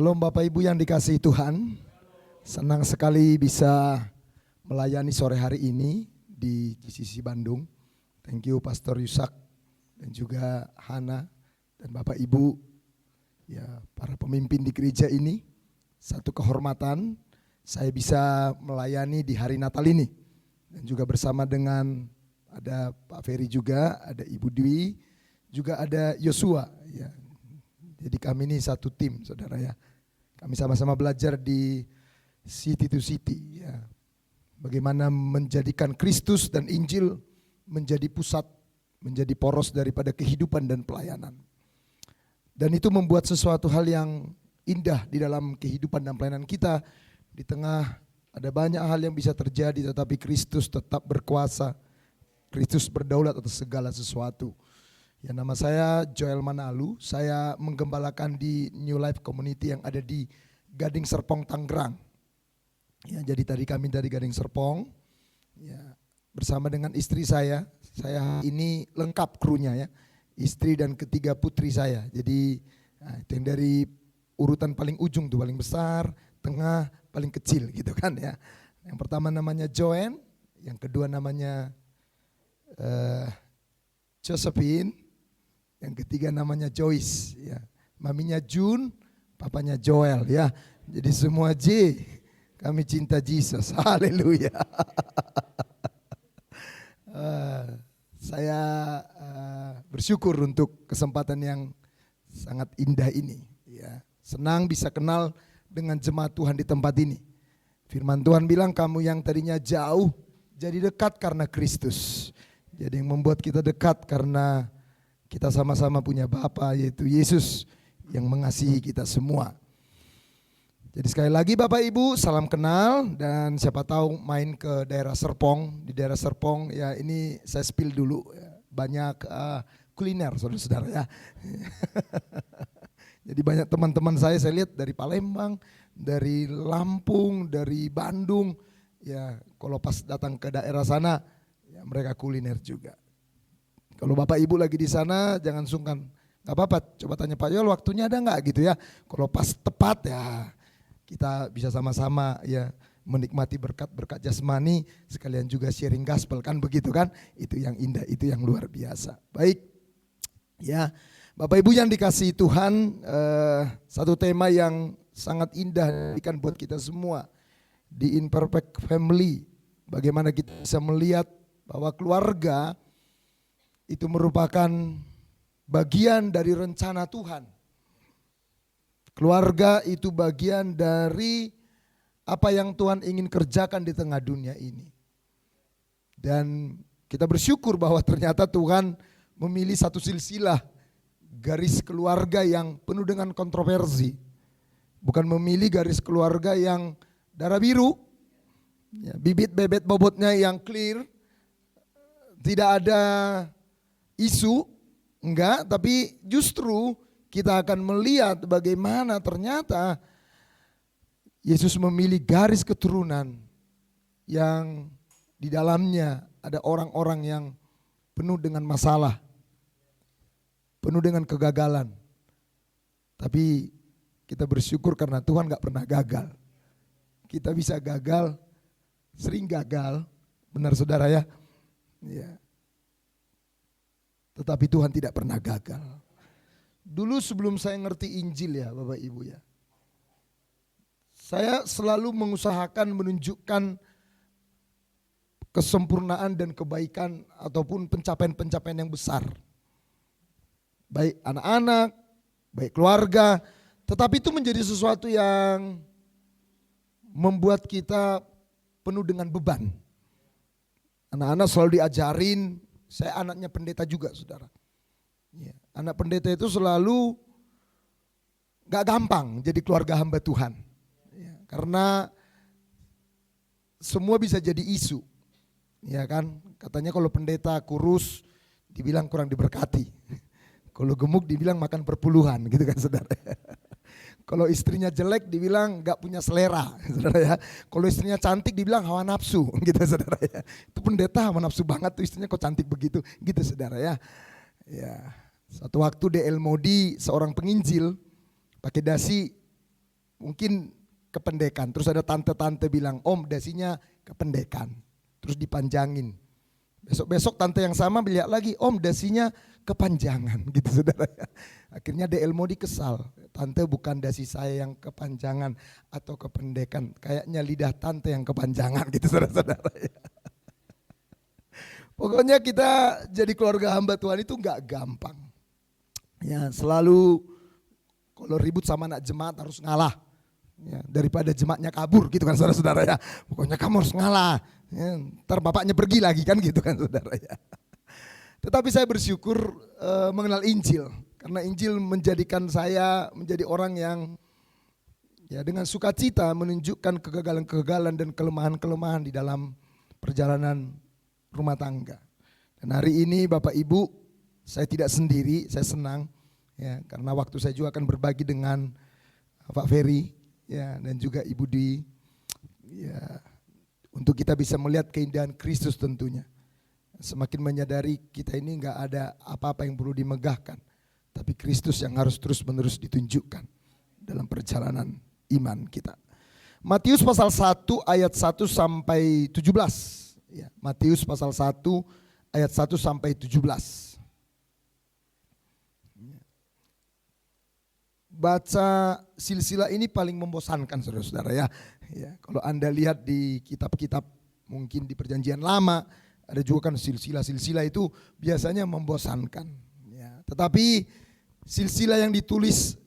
Shalom Bapak Ibu yang dikasihi Tuhan. Senang sekali bisa melayani sore hari ini di GCC Bandung. Thank you Pastor Yusak dan juga Hana dan Bapak Ibu, ya para pemimpin di gereja ini. Satu kehormatan saya bisa melayani di hari Natal ini. Dan juga bersama dengan ada Pak Ferry juga, ada Ibu Dwi, juga ada Yosua. Ya. Jadi kami ini satu tim saudara ya. Kami sama-sama belajar di City to City ya. Bagaimana menjadikan Kristus dan Injil menjadi pusat, menjadi poros daripada kehidupan dan pelayanan. Dan itu membuat sesuatu hal yang indah di dalam kehidupan dan pelayanan kita. Di tengah ada banyak hal yang bisa terjadi, tetapi Kristus tetap berkuasa. Kristus berdaulat atas segala sesuatu. Ya, nama saya Joel Manalu, saya menggembalakan di New Life Community yang ada di Gading Serpong, Tangerang. Ya, jadi tadi kami dari Gading Serpong, ya, bersama dengan istri saya ini lengkap krunya ya, istri dan ketiga putri saya. Jadi itu yang dari urutan paling ujung tuh, paling besar, tengah, paling kecil gitu kan ya. Yang pertama namanya Joanne, yang kedua namanya Josephine, yang ketiga namanya Joyce, ya. Maminya June, papanya Joel, ya. Jadi semua J, kami cinta Jesus, haleluya. Saya bersyukur untuk kesempatan yang sangat indah ini, ya. Senang bisa kenal dengan jemaat Tuhan di tempat ini. Firman Tuhan bilang kamu yang tadinya jauh jadi dekat karena Kristus. Jadi yang membuat kita dekat karena kita sama-sama punya Bapa, yaitu Yesus yang mengasihi kita semua. Jadi sekali lagi Bapak Ibu, salam kenal, dan siapa tahu main ke daerah Serpong. Di daerah Serpong ya, ini saya spill dulu ya, banyak kuliner saudara-saudara ya. Jadi banyak teman-teman saya lihat dari Palembang, dari Lampung, dari Bandung. Ya kalau pas datang ke daerah sana ya mereka kuliner juga. Kalau Bapak Ibu lagi di sana jangan sungkan, gak apa-apa, coba tanya Pak Yol waktunya ada gak gitu ya. Kalau pas tepat ya kita bisa sama-sama ya menikmati berkat-berkat jasmani, sekalian juga sharing gospel kan begitu kan. Itu yang indah, itu yang luar biasa. Baik ya Bapak Ibu yang dikasihi Tuhan, satu tema yang sangat indah kan buat kita semua di Imperfect Family. Bagaimana kita bisa melihat bahwa keluarga itu merupakan bagian dari rencana Tuhan. Keluarga itu bagian dari apa yang Tuhan ingin kerjakan di tengah dunia ini. Dan kita bersyukur bahwa ternyata Tuhan memilih satu silsilah garis keluarga yang penuh dengan kontroversi. Bukan memilih garis keluarga yang darah biru, ya, bibit bebet bobotnya yang clear, tidak ada isu, enggak, tapi justru kita akan melihat bagaimana ternyata Yesus memilih garis keturunan yang di dalamnya ada orang-orang yang penuh dengan masalah, penuh dengan kegagalan. Tapi kita bersyukur karena Tuhan gak pernah gagal. Kita bisa gagal, sering gagal, benar saudara ya? Ya. Tetapi Tuhan tidak pernah gagal. Dulu sebelum saya ngerti Injil ya Bapak Ibu ya, saya selalu mengusahakan menunjukkan kesempurnaan dan kebaikan ataupun pencapaian-pencapaian yang besar. Baik anak-anak, baik keluarga, tetapi itu menjadi sesuatu yang membuat kita penuh dengan beban. Anak-anak selalu diajarin. Saya anaknya pendeta juga saudara. Ya, anak pendeta itu selalu gak gampang jadi keluarga hamba Tuhan. Ya, karena semua bisa jadi isu. Ya kan, katanya kalau pendeta kurus dibilang kurang diberkati. Kalau gemuk dibilang makan perpuluhan gitu kan saudara. Kalau istrinya jelek dibilang gak punya selera, saudara ya. Kalau istrinya cantik dibilang hawa nafsu, gitu saudara ya. Itu pendeta hawa nafsu banget tuh istrinya kok cantik begitu, gitu saudara ya. Ya, satu waktu D.L. Moody seorang penginjil pakai dasi mungkin kependekan. Terus ada tante-tante bilang, Om dasinya kependekan. Terus dipanjangin. Besok-besok tante yang sama lihat lagi, Om dasinya kepanjangan gitu saudara ya. Akhirnya DL Modi kesal. Tante bukan dasi saya yang kepanjangan atau kependekan. Kayaknya lidah tante yang kepanjangan gitu saudara-saudara ya. Pokoknya kita jadi keluarga hamba Tuhan itu gak gampang. Ya selalu kalau ribut sama anak jemaat harus ngalah. Ya, daripada jemaatnya kabur gitu kan saudara-saudara ya. Pokoknya kamu harus ngalah. Ya, ntar bapaknya pergi lagi kan gitu kan saudara ya. Tetapi saya bersyukur mengenal Injil. Karena Injil menjadikan saya menjadi orang yang ya dengan sukacita menunjukkan kegagalan-kegagalan dan kelemahan-kelemahan di dalam perjalanan rumah tangga. Dan hari ini Bapak Ibu, saya tidak sendiri, saya senang ya karena waktu saya juga akan berbagi dengan Pak Ferry ya dan juga Ibu Dwi ya untuk kita bisa melihat keindahan Kristus tentunya. Semakin menyadari kita ini enggak ada apa-apa yang perlu dimegahkan, tapi Kristus yang harus terus-menerus ditunjukkan dalam perjalanan iman kita. Matius pasal 1 ayat 1 sampai 17. Ya, Matius pasal 1 ayat 1 sampai 17. Baca silsilah ini paling membosankan saudara-saudara ya. Ya, kalau Anda lihat di kitab-kitab mungkin di Perjanjian Lama ada juga kan silsilah-silsilah itu biasanya membosankan. Ya, tetapi silsilah yang ditulis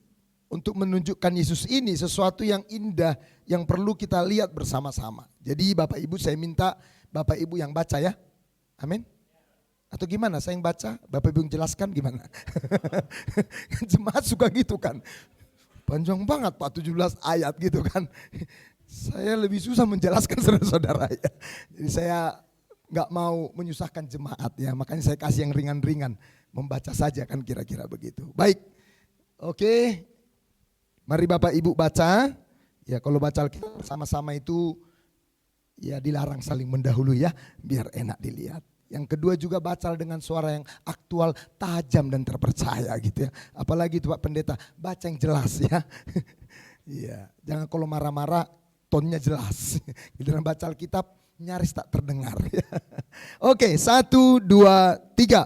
untuk menunjukkan Yesus ini sesuatu yang indah yang perlu kita lihat bersama-sama. Jadi Bapak Ibu saya minta Bapak Ibu yang baca ya, amin. Atau gimana, saya yang baca, Bapak Ibu yang jelaskan gimana. Jemaat suka gitu kan, panjang banget Pak 17 ayat gitu kan. Saya lebih susah menjelaskan saudara-saudara ya. Jadi saya gak mau menyusahkan jemaat ya, makanya saya kasih yang ringan-ringan. Membaca saja kan kira-kira begitu. Baik, oke. Mari Bapak Ibu baca, ya kalau baca Alkitab bersama-sama itu ya dilarang saling mendahului ya, biar enak dilihat. Yang kedua juga baca dengan suara yang aktual, tajam dan terpercaya gitu ya. Apalagi itu Pak Pendeta, baca yang jelas ya. Iya, jangan kalau marah-marah tonnya jelas. Giliran baca Alkitab nyaris tak terdengar. Oke, 1, 2, 3.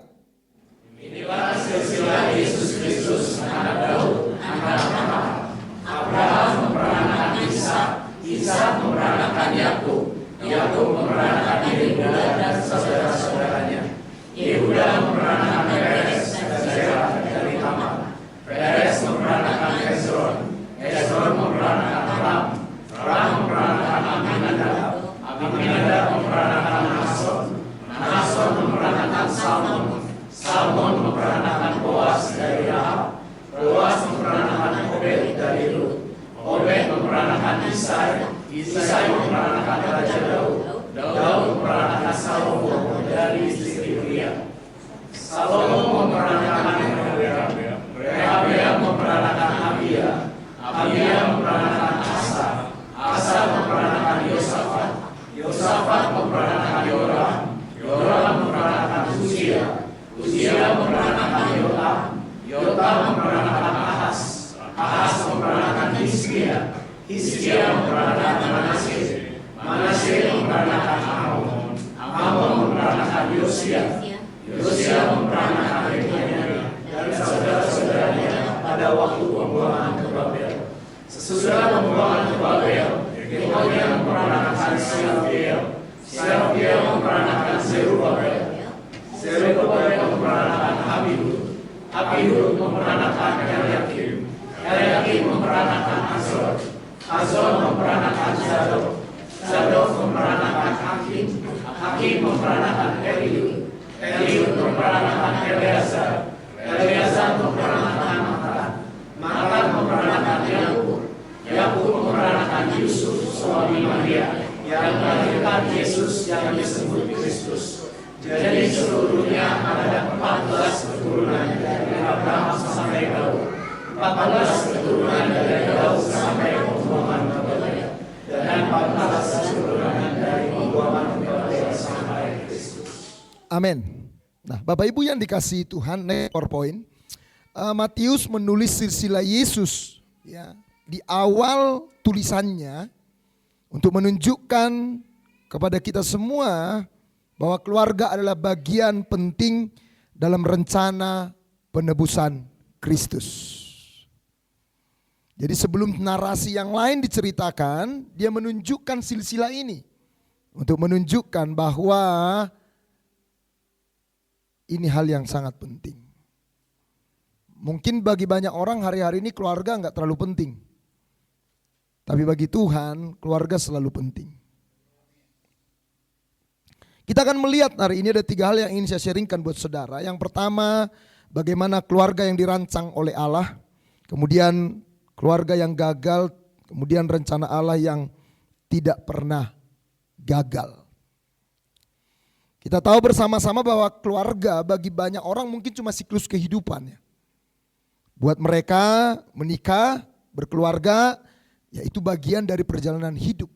Inilah silsilah Yesus Kristus anak Daud, anak Abraham memperanakan Ishak, Ishak memperanakan Yakub, Yakub memperanakan Yehuda dan saudara-saudaranya. Yehuda memperanakan Peres dan Zerah dari Tamar. Peres memperanakan Hezron, Hezron memperanakan Ram, Ram memperanakan Aminadab, Aminadab memperanakan Nason, Nason memperanakan Salmon, Salmon memperanakan Boas dari Rahab, Boas memperanakan Obed dari Rut, Obed memperanakan Isai, Isai memperanakan Raja Daud, Daud memperanakan Salomo dari istri Uria, Salomo memperanakan Rehabeam memperanakan Abia, Abia memperanakan Asa, Asa memperanakan Yosafat, Yosafat memperanakan Yoram, Yoram memperanakan Uzia, Uzia memperanakan Yotam, Yotam memperanakan Ahas, Ahas memperanakan Hizkia, Hizkia memperanakan Manasye, Manasye memperanakan Amon, Amon memperanakan Yosia, Yosia memperanakan Yekonia dan saudara-saudaranya pada waktu pembuangan ke Babel. Sesudah pembuangan ke Babel, Yekonia memperanakan Shealtiel, Shealtiel memperanakan Zerubabel, Zerubabel memperanakan Abihud, Abihud memperanakan Eliakim, Eliakim memperanakan Azor, Azor memperanakan Zadok, Zadok memperanakan Hakim, Hakim memperanakan Eliud, Eliud memperanakan Eleazar, Eleazar memperanakan Matan, Matan memperanakan Yakub, Yakub memperanakan Yusuf suami Maria yang melahirkan Yesus yang disebut Kristus. Jadi seluruhnya ada 14 keturunan dari Abraham sampai Daud, 14 keturunan dari Daud sampai pembuangan ke Babel, dan 14 keturunan dari pembuangan ke Babel sampai Kristus. Amin. Nah Bapak Ibu yang dikasihi Tuhan, next PowerPoint. Matius menulis silsilah Yesus ya, di awal tulisannya untuk menunjukkan kepada kita semua bahwa keluarga adalah bagian penting dalam rencana penebusan Kristus. Jadi sebelum narasi yang lain diceritakan, dia menunjukkan silsilah ini untuk menunjukkan bahwa ini hal yang sangat penting. Mungkin bagi banyak orang hari-hari ini keluarga enggak terlalu penting. Tapi bagi Tuhan keluarga selalu penting. Kita akan melihat hari ini ada 3 hal yang ingin saya sharingkan buat saudara. Yang pertama, bagaimana keluarga yang dirancang oleh Allah. Kemudian keluarga yang gagal, kemudian rencana Allah yang tidak pernah gagal. Kita tahu bersama-sama bahwa keluarga bagi banyak orang mungkin cuma siklus kehidupannya. Buat mereka menikah, berkeluarga, ya itu bagian dari perjalanan hidup.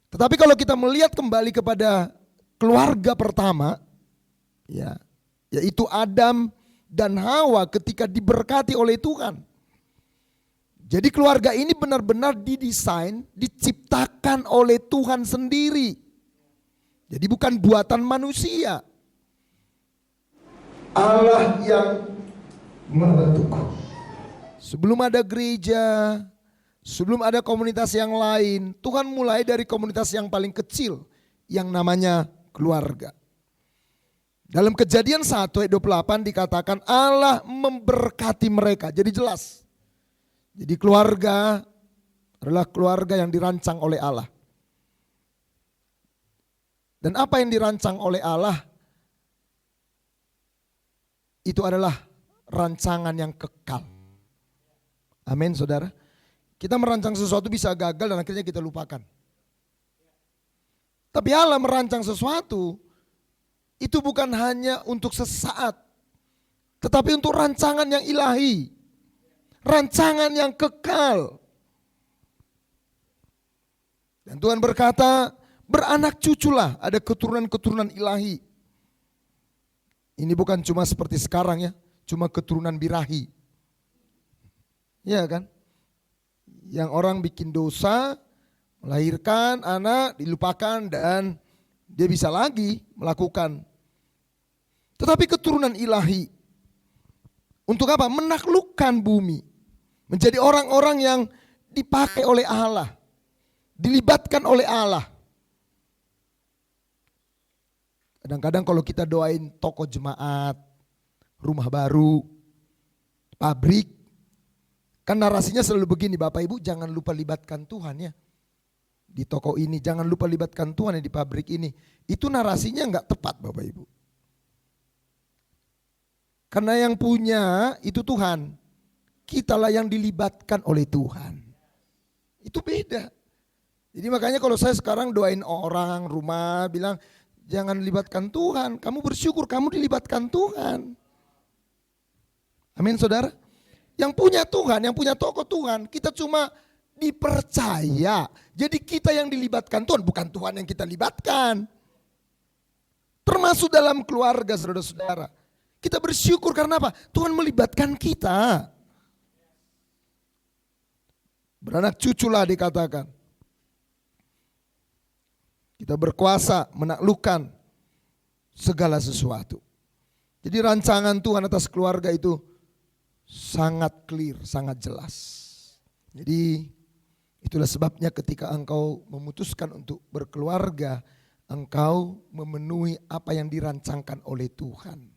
Tetapi kalau kita melihat kembali kepada keluarga pertama, ya, yaitu Adam dan Hawa ketika diberkati oleh Tuhan. Jadi keluarga ini benar-benar didesain, diciptakan oleh Tuhan sendiri. Jadi bukan buatan manusia. Allah yang membentuk. Sebelum ada gereja, sebelum ada komunitas yang lain, Tuhan mulai dari komunitas yang paling kecil yang namanya keluarga. Dalam Kejadian 1 ayat 28 dikatakan Allah memberkati mereka. Jadi jelas. Jadi keluarga adalah keluarga yang dirancang oleh Allah. Dan apa yang dirancang oleh Allah itu adalah rancangan yang kekal. Amin saudara. Kita merancang sesuatu bisa gagal dan akhirnya kita lupakan. Tapi Allah merancang sesuatu itu bukan hanya untuk sesaat, tetapi untuk rancangan yang ilahi. Rancangan yang kekal. Dan Tuhan berkata, beranak cuculah, ada keturunan-keturunan ilahi. Ini bukan cuma seperti sekarang ya, cuma keturunan birahi. Ya kan? Yang orang bikin dosa, melahirkan anak, dilupakan dan dia bisa lagi melakukan. Tetapi keturunan ilahi, untuk apa? Menaklukkan bumi. Menjadi orang-orang yang dipakai oleh Allah. Dilibatkan oleh Allah. Kadang-kadang kalau kita doain toko jemaat, rumah baru, pabrik, kan narasinya selalu begini, Bapak Ibu jangan lupa libatkan Tuhan ya. Di toko ini, jangan lupa libatkan Tuhan ya di pabrik ini. Itu narasinya enggak tepat Bapak Ibu. Karena yang punya itu Tuhan. Kitalah yang dilibatkan oleh Tuhan. Itu beda. Jadi makanya kalau saya sekarang doain orang rumah bilang jangan libatkan Tuhan. Kamu bersyukur kamu dilibatkan Tuhan. Amin saudara. Yang punya Tuhan, yang punya toko Tuhan. Kita cuma dipercaya. Jadi kita yang dilibatkan Tuhan, bukan Tuhan yang kita libatkan. Termasuk dalam keluarga saudara-saudara. Kita bersyukur karena apa? Tuhan melibatkan kita. Beranak cuculah dikatakan. Kita berkuasa menaklukkan segala sesuatu. Jadi rancangan Tuhan atas keluarga itu sangat clear, sangat jelas. Jadi itulah sebabnya ketika engkau memutuskan untuk berkeluarga, engkau memenuhi apa yang dirancangkan oleh Tuhan.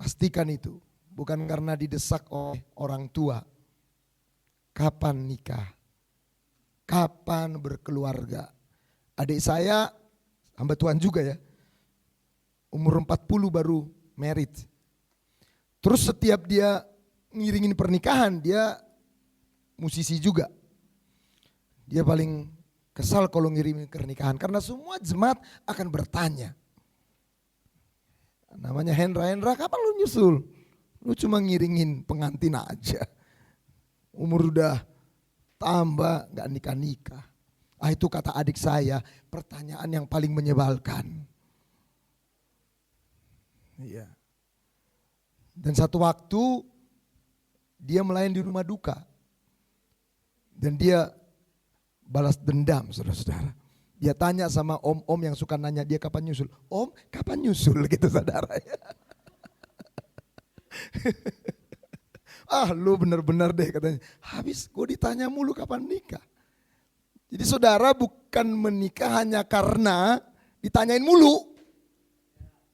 Pastikan itu, bukan karena didesak oleh orang tua. Kapan nikah? Kapan berkeluarga? Adik saya, hamba Tuhan juga ya, umur 40 baru married. Terus setiap dia ngiringin pernikahan, dia musisi juga. Dia paling kesal kalau ngirimin pernikahan, karena semua jemaat akan bertanya. Namanya Hendra, kapan lu nyusul? Lu cuma ngiringin pengantin aja. Umur udah tambah gak nikah-nikah. Itu kata adik saya, pertanyaan yang paling menyebalkan. Iya. Dan satu waktu dia melayani di rumah duka. Dan dia balas dendam, saudara-saudara. Dia tanya sama om-om yang suka nanya dia kapan nyusul. Om, kapan nyusul gitu, saudara. Ah, lu bener-bener deh katanya. Habis gue ditanya mulu kapan nikah. Jadi saudara bukan menikah hanya karena ditanyain mulu.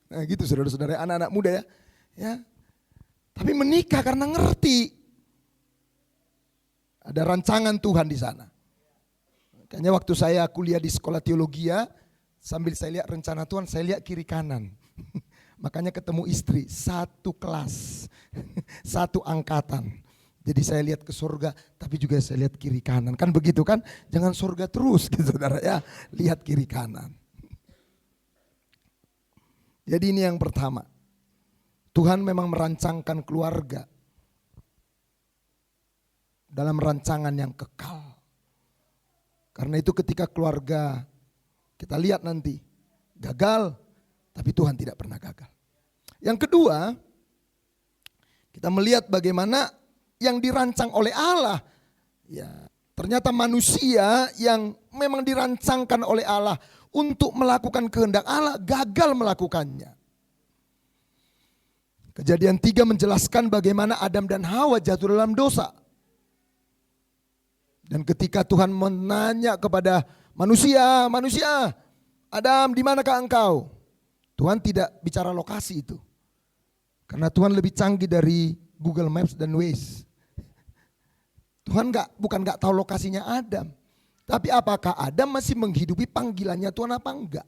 Nah gitu saudara-saudara, anak-anak muda ya. Tapi menikah karena ngerti. Ada rancangan Tuhan di sana. Makanya waktu saya kuliah di sekolah teologi, sambil saya lihat rencana Tuhan, saya lihat kiri kanan. Makanya ketemu istri, satu kelas, satu angkatan. Jadi saya lihat ke surga, tapi juga saya lihat kiri kanan. Kan begitu kan? Jangan surga terus gitu saudara ya. Lihat kiri kanan. Jadi ini yang pertama. Tuhan memang merancangkan keluarga dalam rancangan yang kekal. Karena itu ketika keluarga kita lihat nanti gagal, tapi Tuhan tidak pernah gagal. Yang kedua, kita melihat bagaimana yang dirancang oleh Allah. Ya, ternyata manusia yang memang dirancangkan oleh Allah untuk melakukan kehendak Allah gagal melakukannya. Kejadian 3 menjelaskan bagaimana Adam dan Hawa jatuh dalam dosa. Dan ketika Tuhan menanya kepada manusia, Adam, di manakah engkau? Tuhan tidak bicara lokasi itu. Karena Tuhan lebih canggih dari Google Maps dan Waze. Tuhan bukan gak tahu lokasinya Adam. Tapi apakah Adam masih menghidupi panggilannya Tuhan apa enggak?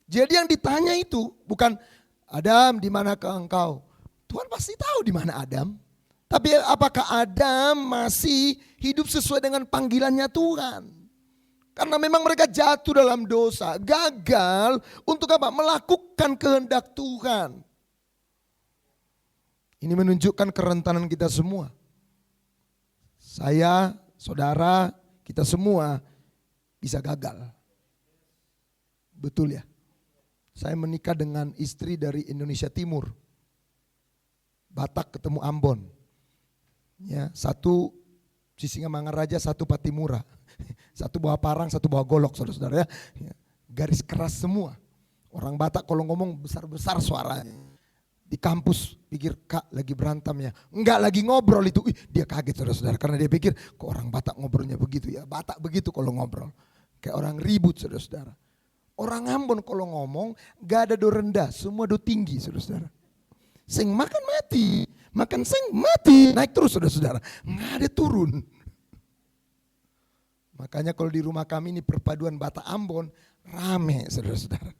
Jadi yang ditanya itu bukan Adam di manakah engkau? Tuhan pasti tahu di mana Adam. Tapi apakah Adam masih hidup sesuai dengan panggilannya Tuhan? Karena memang mereka jatuh dalam dosa, gagal untuk apa? Melakukan kehendak Tuhan. Ini menunjukkan kerentanan kita semua. Saya, saudara, kita semua bisa gagal. Betul ya? Saya menikah dengan istri dari Indonesia Timur. Batak ketemu Ambon. Ya, satu Sisingamangaraja, satu Patimura. Satu bawa parang, satu bawa golok, saudara-saudara ya. Garis keras semua. Orang Batak kalau ngomong besar-besar suaranya. Di kampus pikir kak lagi berantem ya. Enggak, lagi ngobrol itu. Dia kaget saudara-saudara. Karena dia pikir kok orang Batak ngobrolnya begitu ya. Batak begitu kalau ngobrol. Kayak orang ribut saudara-saudara. Orang Ambon kalau ngomong gak ada do rendah. Semua do tinggi saudara-saudara. Sing makan mati. Makan sing mati. Naik terus saudara-saudara. Gak ada turun. Makanya kalau di rumah kami ini perpaduan Batak Ambon rame saudara-saudara.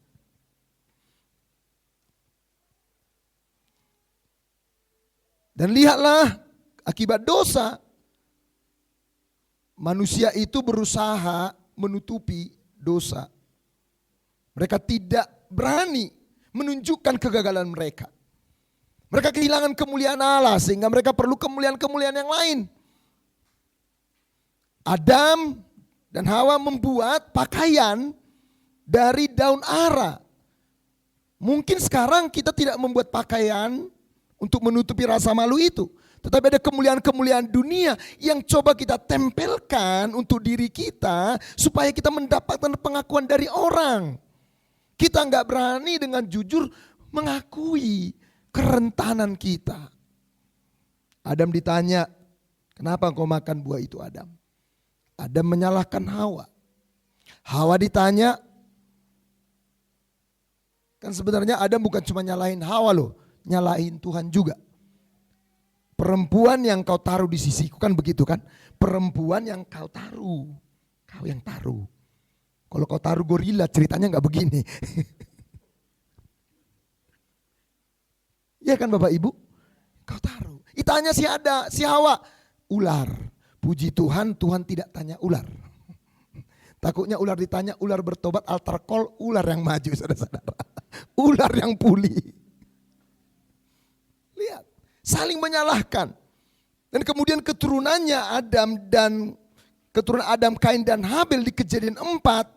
Dan lihatlah akibat dosa. Manusia itu berusaha menutupi dosa. Mereka tidak berani menunjukkan kegagalan mereka. Mereka kehilangan kemuliaan Allah sehingga mereka perlu kemuliaan-kemuliaan yang lain. Adam dan Hawa membuat pakaian dari daun ara. Mungkin sekarang kita tidak membuat pakaian untuk menutupi rasa malu itu. Tetapi ada kemuliaan-kemuliaan dunia yang coba kita tempelkan untuk diri kita supaya kita mendapatkan pengakuan dari orang. Kita nggak berani dengan jujur mengakui kerentanan kita. Adam ditanya, kenapa kau makan buah itu Adam? Adam menyalahkan Hawa. Hawa ditanya, kan sebenarnya Adam bukan cuma nyalahin Hawa loh, nyalahin Tuhan juga. Perempuan yang kau taruh di sisiku, kan begitu kan? Perempuan yang kau taruh, kau yang taruh. Kalau kau taruh gorila ceritanya nggak begini. Ya kan Bapak Ibu? Kau taruh. Ditanya si Hawa, ular. Puji Tuhan, Tuhan tidak tanya ular. Takutnya ular ditanya, ular bertobat, altar call, ular yang maju saudara-saudara. Ular yang pulih. Lihat, saling menyalahkan. Dan kemudian keturunannya keturunan Adam, Kain dan Habel di Kejadian 4.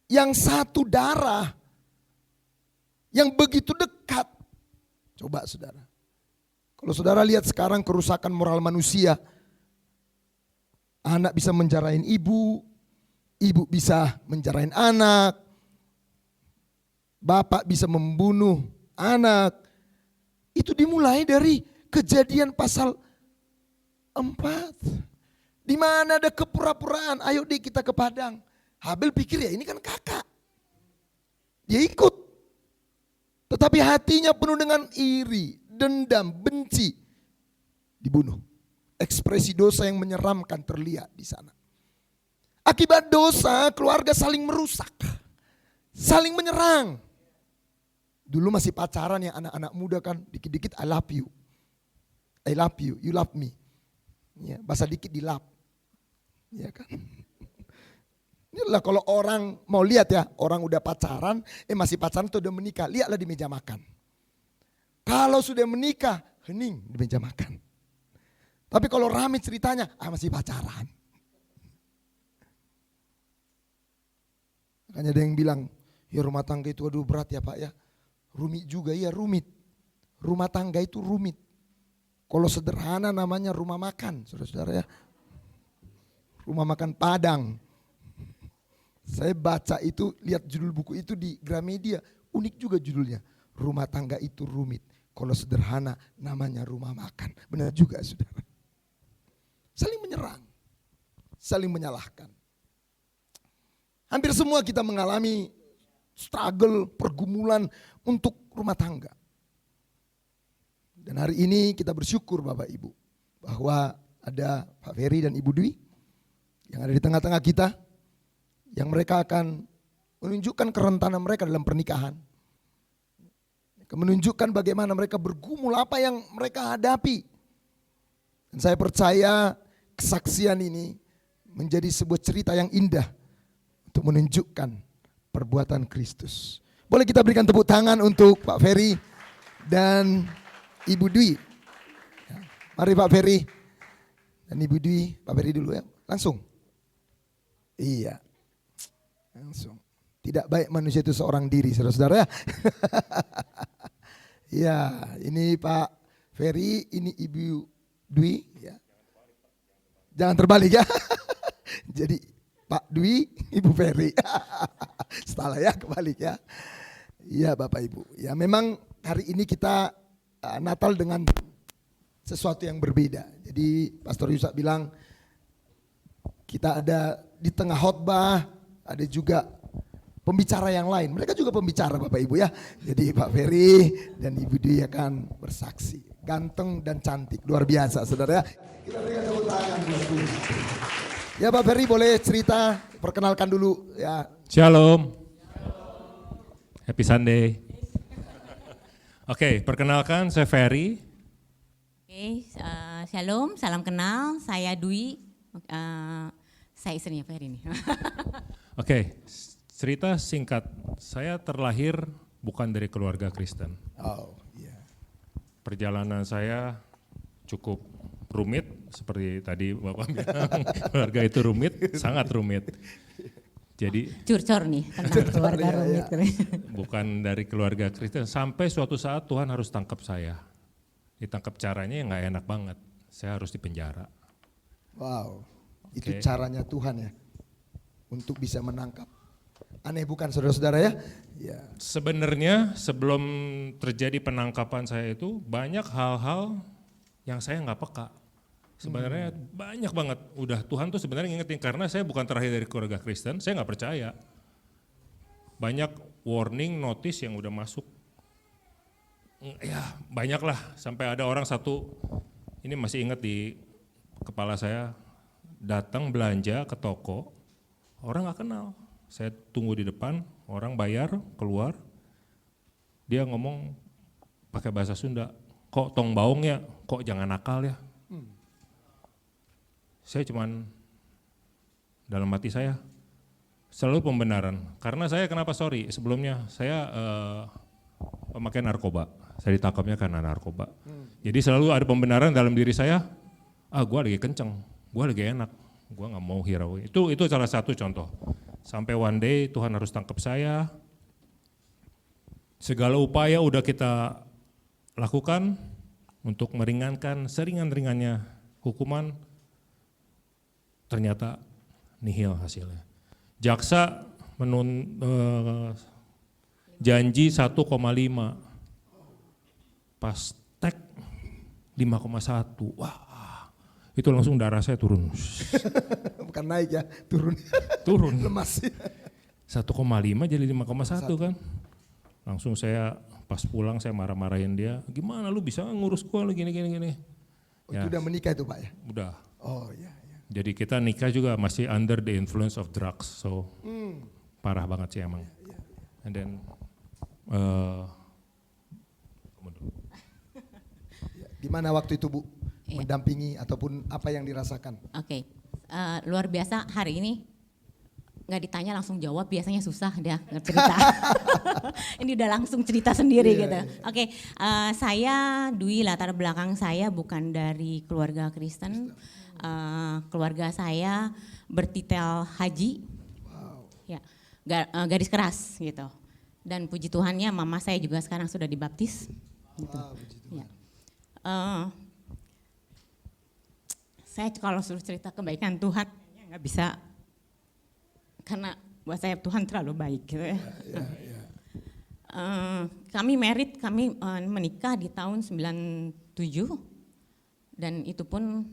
Yang satu darah, yang begitu dekat. Coba saudara, Kalau saudara lihat sekarang kerusakan moral manusia, anak bisa menjarain ibu, ibu bisa menjarain anak, bapak bisa membunuh anak. Itu dimulai dari Kejadian pasal 4. Di mana ada kepura-puraan, ayo deh kita ke padang. Habel pikir ya ini kan kakak. Dia ikut. Tetapi hatinya penuh dengan iri, dendam, benci. Dibunuh. Ekspresi dosa yang menyeramkan terlihat di sana. Akibat dosa, keluarga saling merusak. Saling menyerang. Dulu masih pacaran ya anak-anak muda kan, dikit-dikit I love you. I love you, you love me. Ya, bahasa dikit di love. Ya kan. Inilah kalau orang mau lihat ya, orang udah pacaran, masih pacaran atau udah menikah, lihatlah di meja makan. Kalau sudah menikah, hening di meja makan. Tapi kalau rame ceritanya, masih pacaran. Makanya ada yang bilang, ya rumah tangga itu aduh berat ya Pak ya. Rumit juga, ya rumit. Rumah tangga itu rumit. Kalau sederhana namanya rumah makan, saudara-saudara ya. Rumah makan Padang. Saya baca itu, lihat judul buku itu di Gramedia. Unik juga judulnya. Rumah tangga itu rumit. Kalau sederhana namanya rumah makan. Benar juga saudara. Saling menyerang. Saling menyalahkan. Hampir semua kita mengalami struggle, pergumulan untuk rumah tangga. Dan hari ini kita bersyukur Bapak Ibu bahwa ada Pak Ferry dan Ibu Dwi yang ada di tengah-tengah kita, yang mereka akan menunjukkan kerentanan mereka dalam pernikahan, menunjukkan bagaimana mereka bergumul, apa yang mereka hadapi. Dan saya percaya kesaksian ini menjadi sebuah cerita yang indah untuk menunjukkan perbuatan Kristus. Boleh kita berikan tepuk tangan untuk Pak Ferry dan Ibu Dwi. Mari Pak Ferry dan Ibu Dwi. Pak Ferry dulu ya, langsung. Iya, langsung. Tidak baik manusia itu seorang diri, saudara-saudara ya. Ya, ini Pak Ferry, ini Ibu Dwi. Ya. Jangan terbalik ya. Jadi Pak Dwi, Ibu Ferry. Salah ya, kebalik ya. Iya Bapak Ibu. Ya memang hari ini kita Natal dengan sesuatu yang berbeda. Jadi Pastor Yusak bilang kita ada di tengah khotbah, ada juga pembicara yang lain. Mereka juga pembicara Bapak Ibu ya. Jadi Pak Ferry dan Ibu Dwi akan bersaksi. Ganteng dan cantik, luar biasa saudara ya. Kita berikan tepuk tangan buat Dwi. Ya Pak Ferry boleh cerita, perkenalkan dulu ya. Shalom. Happy Sunday. Oke, perkenalkan saya Ferry. Oke, shalom, salam kenal, saya Dwi, saya istrinya Ferry nih. Oke, cerita singkat, saya terlahir bukan dari keluarga Kristen. Oh, iya. Perjalanan saya cukup rumit, seperti tadi Bapak bilang, keluarga itu rumit, sangat rumit. Jadi Curcor nih, tentang keluarga rumit. bukan dari keluarga Kristen, sampai suatu saat Tuhan harus tangkap saya. Ditangkap caranya yang gak enak banget, saya harus dipenjara. Wow, itu caranya Tuhan ya, untuk bisa menangkap. Aneh bukan saudara-saudara ya? Ya. Sebenarnya sebelum terjadi penangkapan saya itu banyak hal-hal yang saya nggak peka. Sebenarnya banyak banget. Udah Tuhan tuh sebenarnya ngingetin karena saya bukan terlahir dari keluarga Kristen, saya nggak percaya. Banyak warning, notice yang udah masuk. Ya banyak lah, sampai ada orang satu, ini masih ingat di kepala saya, datang belanja ke toko, orang nggak kenal. Saya tunggu di depan, orang bayar, keluar, dia ngomong pakai bahasa Sunda, kok tong baong ya, kok jangan nakal ya. Saya cuman dalam hati saya selalu pembenaran. Karena saya kenapa sorry, sebelumnya saya pemakai narkoba. Saya ditangkapnya karena narkoba. Jadi selalu ada pembenaran dalam diri saya, gue lagi kenceng, gue lagi enak, gue gak mau hirau. Itu salah satu contoh. Sampai one day Tuhan harus tangkap saya. Segala upaya udah kita lakukan, untuk meringankan seringan-ringannya hukuman, ternyata nihil hasilnya. Jaksa janji 1,5, pas tek 5,1, wah itu langsung darah saya turun. Bukan naik ya, turun. Turun. Lemas. 1,5 jadi 5,1 kan. Langsung saya pas pulang saya marah-marahin dia, gimana lu bisa ngurus gua lu gini. Oh, itu udah menikah itu Pak ya? Udah. Oh iya. Jadi kita nikah juga masih under the influence of drugs, so parah banget sih emang. And then gimana waktu itu Bu? Mendampingi ataupun apa yang dirasakan? Oke, luar biasa hari ini nggak ditanya langsung jawab, biasanya susah dia cerita. Ini udah langsung cerita sendiri gitu. Oke, saya Dwi, latar belakang saya bukan dari keluarga Kristen. Keluarga saya bertitel haji, ya, garis keras gitu. Dan puji Tuhannya mama saya juga sekarang sudah dibaptis. Gitu. Ya. Saya kalau suruh cerita kebaikan Tuhan nggak bisa, karena buat saya Tuhan terlalu baik gitu ya. Kami menikah di tahun 97 dan itu pun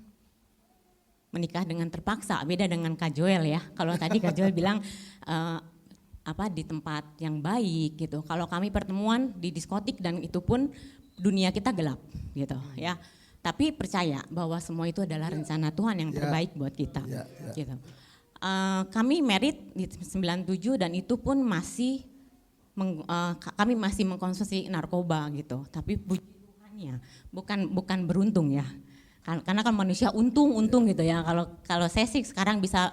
menikah dengan terpaksa, beda dengan Kak Joel ya. Kalau tadi Kak Joel bilang di tempat yang baik gitu. Kalau kami pertemuan di diskotik dan itu pun dunia kita gelap gitu ya. Tapi percaya bahwa semua itu adalah rencana Tuhan yang terbaik buat kita. Gitu. Kami married di 97 dan itu pun masih kami masih mengkonsumsi narkoba gitu. Tapi puji Tuhannya bukan beruntung ya. Karena kan manusia untung gitu ya. Kalau saya sih sekarang bisa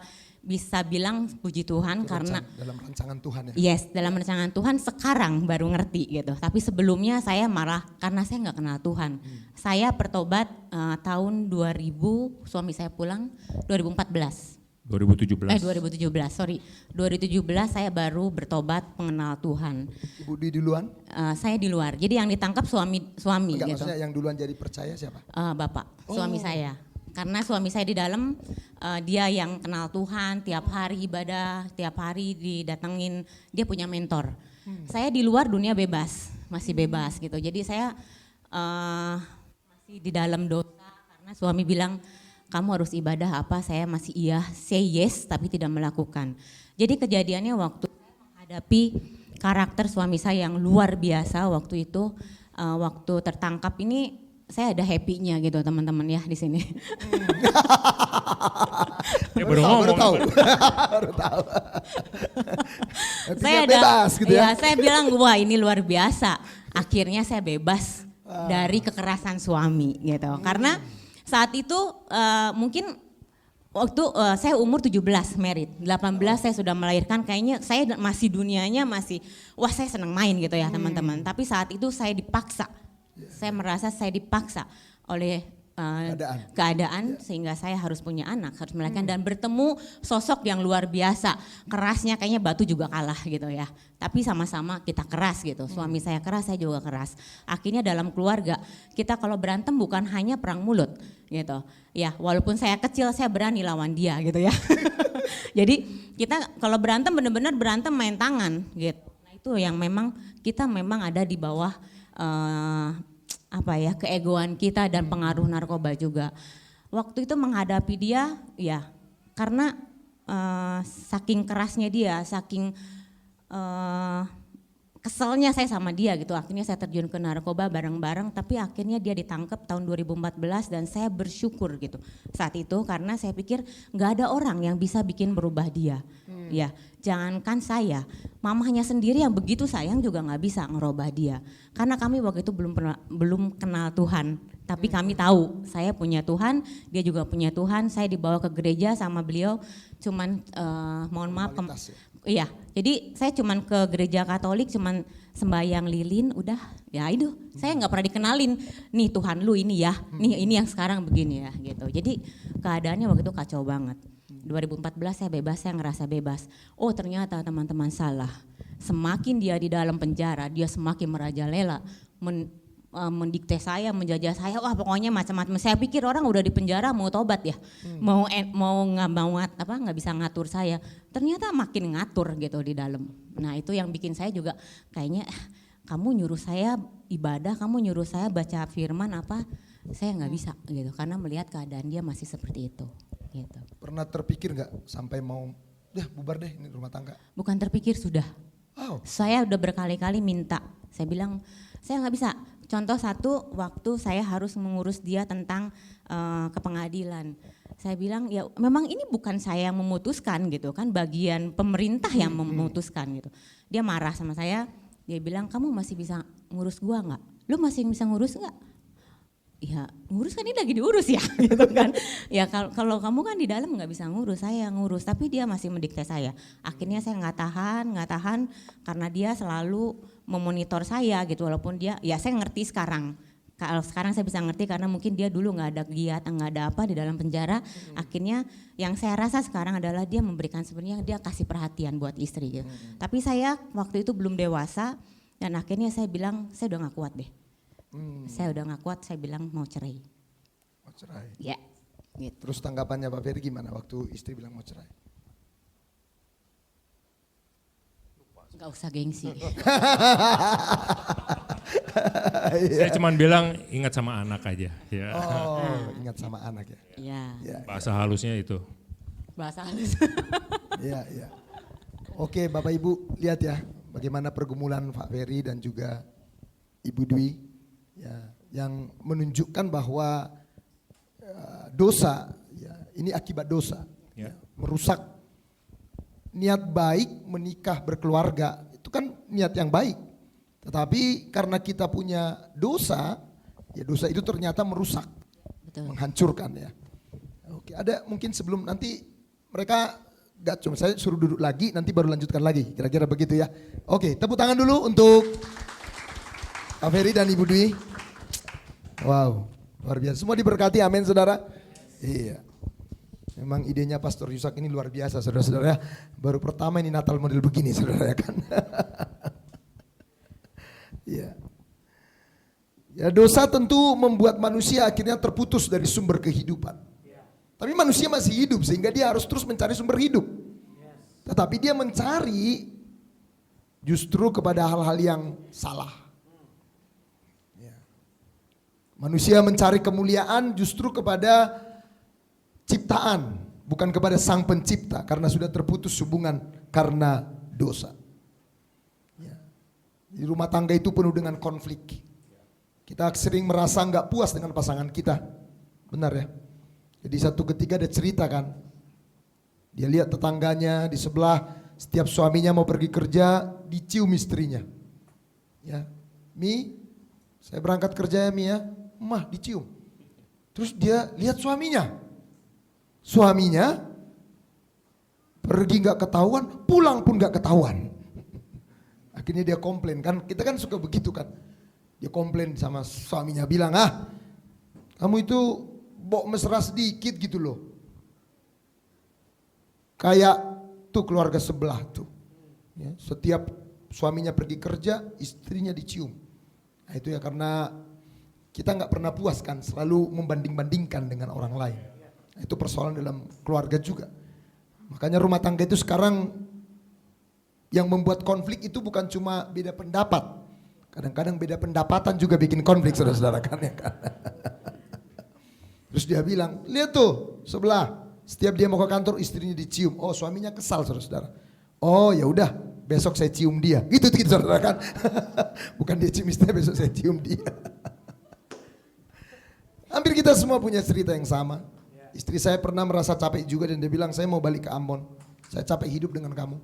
bilang puji Tuhan karena dalam rancangan Tuhan ya. Yes, dalam rancangan Tuhan sekarang baru ngerti gitu. Tapi sebelumnya saya marah karena saya nggak kenal Tuhan. Saya bertobat tahun 2000, suami saya pulang 2014. 2017. 2017, sorry. 2017 saya baru bertobat mengenal Tuhan. Ibu di duluan? Saya di luar. Jadi yang ditangkap suami Enggak, gitu. maksudnya yang duluan jadi percaya siapa? Bapak, suami saya. Karena suami saya di dalam dia yang kenal Tuhan, tiap hari ibadah, tiap hari didatengin, dia punya mentor. Saya di luar dunia bebas, masih bebas gitu. Jadi saya masih di dalam dosa karena suami bilang kamu harus ibadah apa, saya masih say yes tapi tidak melakukan. Jadi kejadiannya waktu saya menghadapi karakter suami saya yang luar biasa waktu itu, waktu tertangkap ini saya ada happy-nya gitu teman-teman ya di sini. Baru tahu. Saya ada bebas gitu ya. Saya bilang wah ini luar biasa. Akhirnya saya bebas dari kekerasan suami gitu. Karena saat itu mungkin waktu saya umur 17 married, 18 saya sudah melahirkan, kayaknya saya masih dunianya masih wah saya senang main gitu ya teman-teman. Tapi saat itu saya dipaksa. Saya merasa saya dipaksa oleh keadaan sehingga saya harus punya anak, harus melahirkan dan bertemu sosok yang luar biasa. Kerasnya kayaknya batu juga kalah gitu ya. Tapi sama-sama kita keras gitu. Suami saya keras, saya juga keras. Akhirnya dalam keluarga kita kalau berantem bukan hanya perang mulut gitu. Ya, walaupun saya kecil saya berani lawan dia gitu ya. Jadi kita kalau berantem benar-benar berantem main tangan gitu. Nah, itu yang memang kita memang ada di bawah keegoan kita dan pengaruh narkoba juga. Waktu itu menghadapi dia ya karena saking kerasnya dia, saking keselnya saya sama dia gitu. Akhirnya saya terjun ke narkoba bareng-bareng, tapi akhirnya dia ditangkap tahun 2014 dan saya bersyukur gitu saat itu karena saya pikir nggak ada orang yang bisa bikin berubah dia. Ya, jangankan saya, mamahnya sendiri yang begitu sayang juga nggak bisa ngerubah dia. Karena kami waktu itu belum kenal Tuhan, tapi kami tahu saya punya Tuhan, dia juga punya Tuhan. Saya dibawa ke gereja sama beliau, cuman mohon maaf. Iya, jadi saya cuman ke gereja Katolik, cuman sembahyang lilin, udah ya itu. Saya nggak pernah dikenalin, nih Tuhan lu ini ya, nih ini yang sekarang begini ya gitu. Jadi keadaannya waktu itu kacau banget. 2014 saya bebas, saya ngerasa bebas. Oh ternyata teman-teman salah. Semakin dia di dalam penjara, dia semakin merajalela mendikte saya, menjajah saya, wah pokoknya macam-macam. Saya pikir orang udah di penjara mau tobat ya, mau nggak bisa ngatur saya. Ternyata makin ngatur gitu di dalam. Nah itu yang bikin saya juga kayaknya kamu nyuruh saya ibadah, kamu nyuruh saya baca firman apa, saya nggak bisa gitu karena melihat keadaan dia masih seperti itu. Gitu. Pernah terpikir nggak sampai mau, bubar deh ini rumah tangga? Bukan terpikir sudah. Wow. Saya udah berkali-kali minta. Saya bilang saya nggak bisa. Contoh satu, waktu saya harus mengurus dia tentang ke pengadilan. Saya bilang ya memang ini bukan saya yang memutuskan gitu kan, bagian pemerintah yang memutuskan gitu. Dia marah sama saya, dia bilang kamu masih bisa ngurus gua nggak? Lu masih bisa ngurus nggak? Ya ngurus kan ini lagi diurus ya gitu kan. Ya kalau kamu kan di dalam nggak bisa ngurus, saya yang ngurus. Tapi dia masih mendikte saya. Akhirnya saya nggak tahan karena dia selalu memonitor saya gitu. Walaupun dia, ya saya ngerti sekarang. Kalau sekarang saya bisa ngerti karena mungkin dia dulu nggak ada kegiatan, nggak ada apa di dalam penjara. Akhirnya yang saya rasa sekarang adalah dia memberikan sebenarnya dia kasih perhatian buat istri gitu. Tapi saya waktu itu belum dewasa dan akhirnya saya bilang saya udah nggak kuat deh. Saya udah gak kuat, saya bilang mau cerai. Mau cerai. Ya, gitu. Terus tanggapannya Pak Ferry gimana waktu istri bilang mau cerai? Gak usah gengsi. Saya cuma bilang ingat sama anak aja. Ya. Oh, ingat sama anak ya. Iya. Ya, Bahasa halusnya itu. Bahasa halus. iya. Oke, Bapak Ibu lihat ya bagaimana pergumulan Pak Ferry dan juga Ibu Dwi ya, yang menunjukkan bahwa dosa ya, ini akibat dosa ya, merusak niat baik menikah berkeluarga itu kan niat yang baik, tetapi karena kita punya dosa ya dosa itu ternyata merusak. Betul. Menghancurkan ya. Oke, ada mungkin sebelum nanti mereka gak cuma saya suruh duduk lagi nanti baru lanjutkan lagi kira-kira begitu ya. Oke, tepuk tangan dulu untuk Pak Ferry dan Ibu Dwi. Wow, luar biasa. Semua diberkati, amin saudara. Iya. Memang idenya Pastor Yusak ini luar biasa saudara-saudara. Baru pertama ini Natal model begini saudara ya kan. Iya. Ya dosa tentu membuat manusia akhirnya terputus dari sumber kehidupan. Tapi manusia masih hidup sehingga dia harus terus mencari sumber hidup. Tetapi dia mencari justru kepada hal-hal yang salah. Manusia mencari kemuliaan justru kepada ciptaan, bukan kepada sang pencipta karena sudah terputus hubungan karena dosa. Ya. Di rumah tangga itu penuh dengan konflik. Kita sering merasa nggak puas dengan pasangan kita, benar ya? Jadi satu ketika ada cerita kan, dia lihat tetangganya di sebelah, setiap suaminya mau pergi kerja, dicium istrinya. Ya, Mi, saya berangkat kerja ya Mi ya. Mah dicium. Terus dia lihat suaminya. Suaminya pergi gak ketahuan, pulang pun gak ketahuan. Akhirnya dia komplain kan, kita kan suka begitu kan. Dia komplain sama suaminya bilang, kamu itu bok mesra sedikit gitu loh. Kayak tuh keluarga sebelah tuh. Ya, setiap suaminya pergi kerja, istrinya dicium. Nah itu ya karena kita nggak pernah puas kan, selalu membanding-bandingkan dengan orang lain. Nah, itu persoalan dalam keluarga juga. Makanya rumah tangga itu sekarang yang membuat konflik itu bukan cuma beda pendapat. Kadang-kadang beda pendapatan juga bikin konflik saudara-saudara kan ya kan. Terus dia bilang, lihat tuh sebelah, setiap dia mau ke kantor istrinya dicium. Oh suaminya kesal saudara-saudara. Oh ya udah, besok saya cium dia. Gitu saudara kan. Bukan dia cium istrinya, besok saya cium dia. Hampir kita semua punya cerita yang sama. Istri saya pernah merasa capek juga dan dia bilang saya mau balik ke Ambon. Saya capek hidup dengan kamu.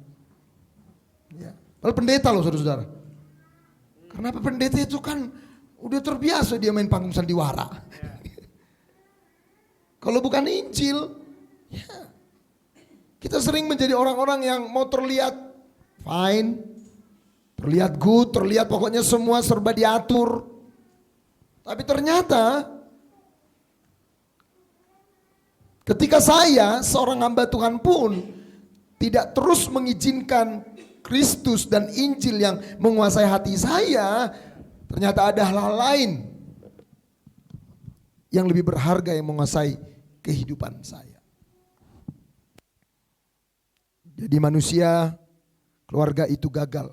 Ya. Padahal pendeta loh saudara-saudara. Karena pendeta itu kan udah terbiasa dia main panggung sandiwara. Kalau bukan Injil, ya, kita sering menjadi orang-orang yang mau terlihat fine, terlihat good, terlihat pokoknya semua serba diatur. Tapi ternyata ketika saya seorang hamba Tuhan pun tidak terus mengizinkan Kristus dan Injil yang menguasai hati saya, Ternyata ada hal lain yang lebih berharga yang menguasai kehidupan saya. Jadi manusia, keluarga itu gagal.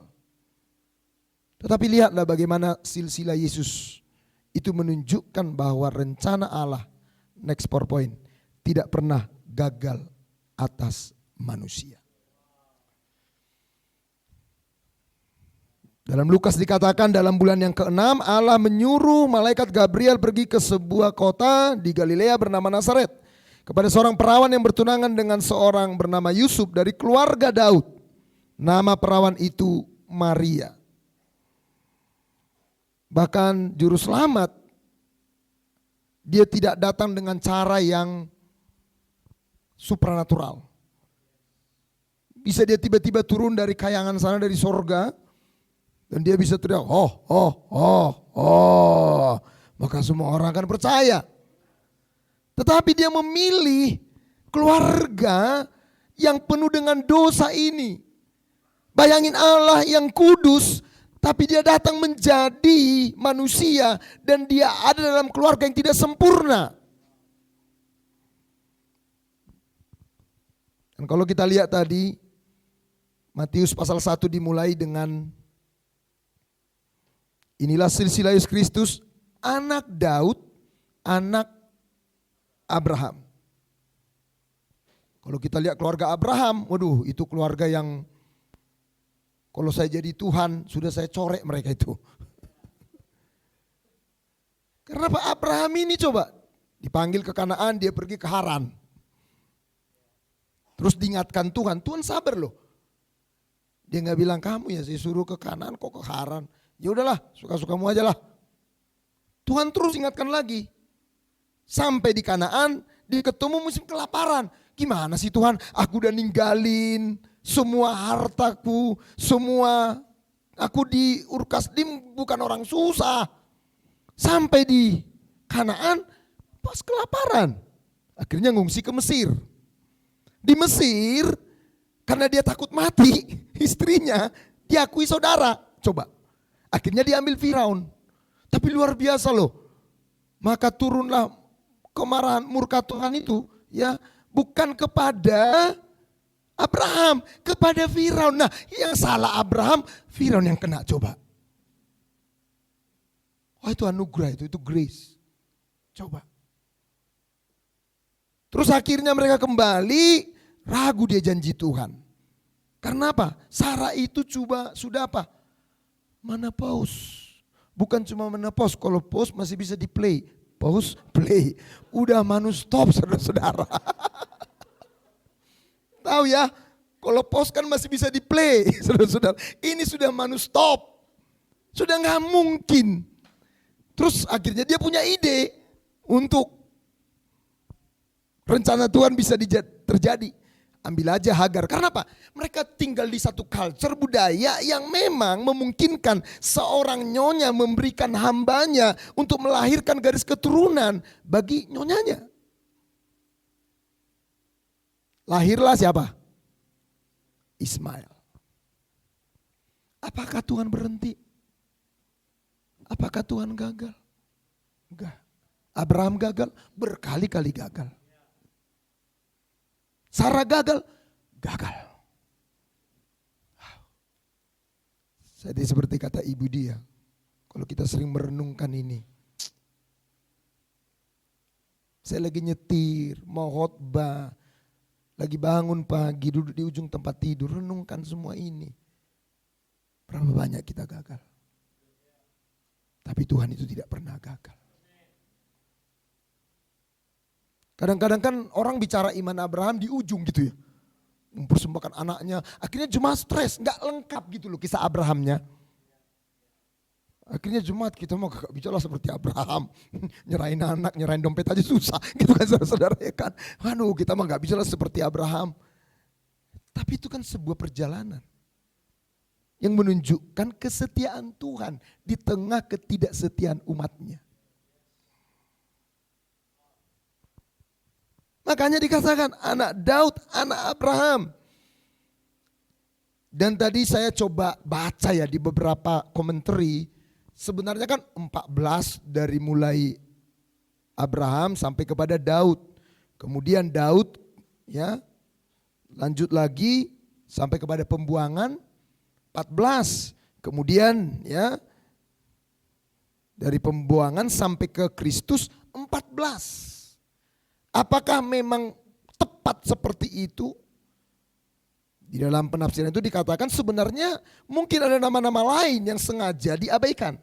Tetapi lihatlah bagaimana silsilah Yesus itu menunjukkan bahwa rencana Allah, next PowerPoint, tidak pernah gagal atas manusia. Dalam Lukas dikatakan dalam bulan yang ke-6 Allah menyuruh malaikat Gabriel pergi ke sebuah kota di Galilea bernama Nazaret kepada seorang perawan yang bertunangan dengan seorang bernama Yusuf dari keluarga Daud. Nama perawan itu Maria. Bahkan juru selamat dia tidak datang dengan cara yang supranatural. Bisa dia tiba-tiba turun dari kayangan sana dari sorga. Dan dia bisa teriak, maka semua orang akan percaya. Tetapi dia memilih keluarga yang penuh dengan dosa ini. Bayangin Allah yang kudus, tapi dia datang menjadi manusia dan dia ada dalam keluarga yang tidak sempurna. Dan kalau kita lihat tadi, Matius pasal 1 dimulai dengan inilah silsilah Yesus Kristus, anak Daud, anak Abraham. Kalau kita lihat keluarga Abraham, waduh itu keluarga yang kalau saya jadi Tuhan sudah saya corek mereka itu. Karena Pak Abraham ini coba dipanggil ke Kanaan, dia pergi ke Haran. Terus diingatkan Tuhan, Tuhan sabar loh. Dia nggak bilang kamu ya saya suruh ke Kanaan kok ke Haran. Ya udahlah, suka-sukamu aja lah. Tuhan terus ingatkan lagi. Sampai di Kanaan, dia ketemu musim kelaparan. Gimana sih Tuhan? Aku udah ninggalin semua hartaku, semua aku di Ur Kasdim bukan orang susah. Sampai di Kanaan pas kelaparan. Akhirnya ngungsi ke Mesir. Di Mesir karena dia takut mati, istrinya diakui saudara. Coba. Akhirnya diambil Firaun. Tapi luar biasa loh. Maka turunlah kemarahan murka Tuhan itu ya bukan kepada Abraham, kepada Firaun. Nah, yang salah Abraham, Firaun yang kena coba. Oh itu anugerah itu grace. Coba. Terus akhirnya mereka kembali, ragu dia janji Tuhan. Karena apa? Sarah itu sudah apa? Menopause. Bukan cuma menopause, kalau pause masih bisa di play. Pause, play. Udah stop saudara-saudara. Tahu ya, kalau pause kan masih bisa di play saudara-saudara. Ini sudah stop. Sudah gak mungkin. Terus akhirnya dia punya ide untuk rencana Tuhan bisa terjadi. Ambil aja Hagar. Karena apa? Mereka tinggal di satu culture budaya yang memang memungkinkan seorang nyonya memberikan hambanya untuk melahirkan garis keturunan bagi nyonyanya. Lahirlah siapa? Ismail. Apakah Tuhan berhenti? Apakah Tuhan gagal? Enggak. Abraham gagal, berkali-kali gagal. Sarah gagal. Jadi seperti kata ibu dia, kalau kita sering merenungkan ini. Saya lagi nyetir, mau khotbah, lagi bangun pagi, duduk di ujung tempat tidur, renungkan semua ini. Berapa banyak kita gagal. Tapi Tuhan itu tidak pernah gagal. Kadang-kadang kan orang bicara iman Abraham di ujung gitu ya. Mempersembahkan anaknya. Akhirnya jemaat stres, gak lengkap gitu loh kisah Abrahamnya. Akhirnya jemaat kita mau gak bicara seperti Abraham. Nyerahin anak, nyerahin dompet aja susah. Gitu kan saudara-saudara ya kan. Waduh kita mah gak bicara seperti Abraham. Tapi itu kan sebuah perjalanan. Yang menunjukkan kesetiaan Tuhan di tengah ketidaksetiaan umatnya. Makanya dikatakan anak Daud, anak Abraham. Dan tadi saya coba baca ya di beberapa komentari. sebenarnya kan 14 dari mulai Abraham sampai kepada Daud. Kemudian Daud ya lanjut lagi sampai kepada pembuangan 14. Kemudian ya dari pembuangan sampai ke Kristus 14. Apakah memang tepat seperti itu? Di dalam penafsiran itu dikatakan sebenarnya mungkin ada nama-nama lain yang sengaja diabaikan.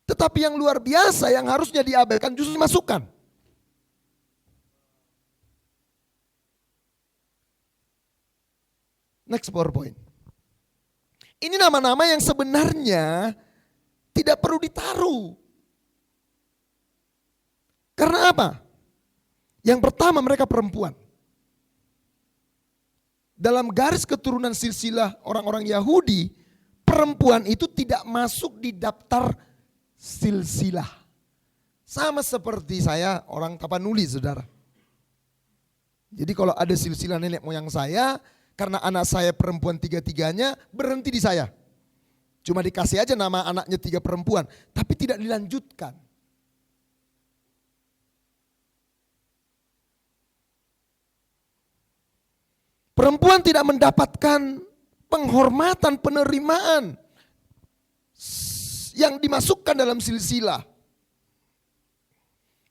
Tetapi yang luar biasa yang harusnya diabaikan justru dimasukkan. Next PowerPoint. Ini nama-nama yang sebenarnya tidak perlu ditaruh. Karena apa? Yang pertama mereka perempuan. Dalam garis keturunan silsilah orang-orang Yahudi, perempuan itu tidak masuk di daftar silsilah. Sama seperti saya orang Tapanuli, saudara. Jadi kalau ada silsilah nenek moyang saya, karena anak saya perempuan tiga-tiganya, berhenti di saya. Cuma dikasih aja nama anaknya 3 perempuan, tapi tidak dilanjutkan. Perempuan tidak mendapatkan penghormatan, penerimaan yang dimasukkan dalam silsilah.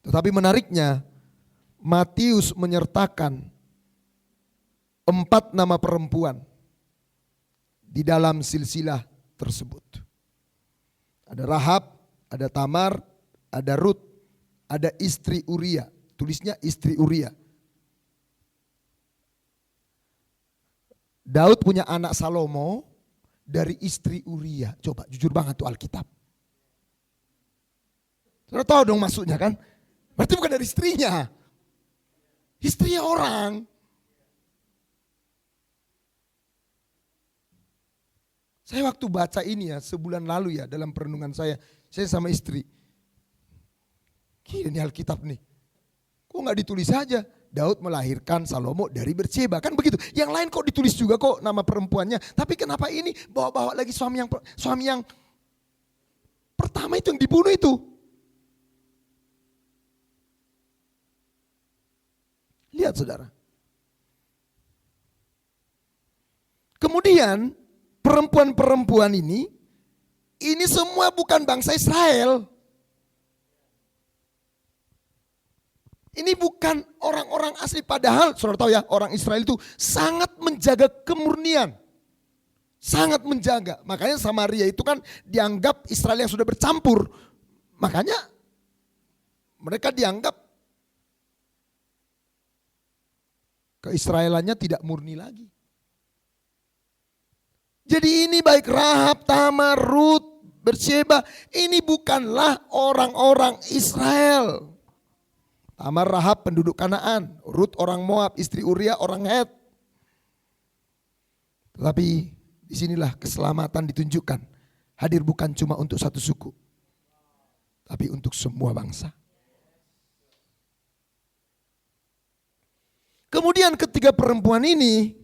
Tetapi menariknya, Matius menyertakan 4 nama perempuan di dalam silsilah tersebut. Ada Rahab, ada Tamar, ada Rut, ada istri Uria. Tulisnya istri Uria. Daud punya anak Salomo dari istri Uria. Coba jujur banget tuh Alkitab. Saudara tahu dong maksudnya kan? Berarti bukan dari istrinya. Istrinya orang. Saya waktu baca ini ya sebulan lalu ya dalam perenungan saya sama istri. Gila nih Alkitab nih. Kok gak ditulis saja? Daud melahirkan Salomo dari Bertseba, kan begitu. Yang lain kok ditulis juga kok nama perempuannya. Tapi kenapa ini bawa-bawa lagi suami yang pertama itu yang dibunuh itu? Lihat saudara. Kemudian perempuan-perempuan ini semua bukan bangsa Israel. Ini bukan orang-orang asli, padahal saudara tahu ya orang Israel itu sangat menjaga kemurnian. Sangat menjaga, makanya Samaria itu kan dianggap Israel yang sudah bercampur. Makanya mereka dianggap keisraelannya tidak murni lagi. Jadi ini baik Rahab, Tamar, Rut, Bertseba, ini bukanlah orang-orang Israel. Tamar Rahab penduduk Kanaan, Rut orang Moab, istri Uria orang Het. Tetapi disinilah keselamatan ditunjukkan. Hadir bukan cuma untuk satu suku, tapi untuk semua bangsa. Kemudian ketiga perempuan ini,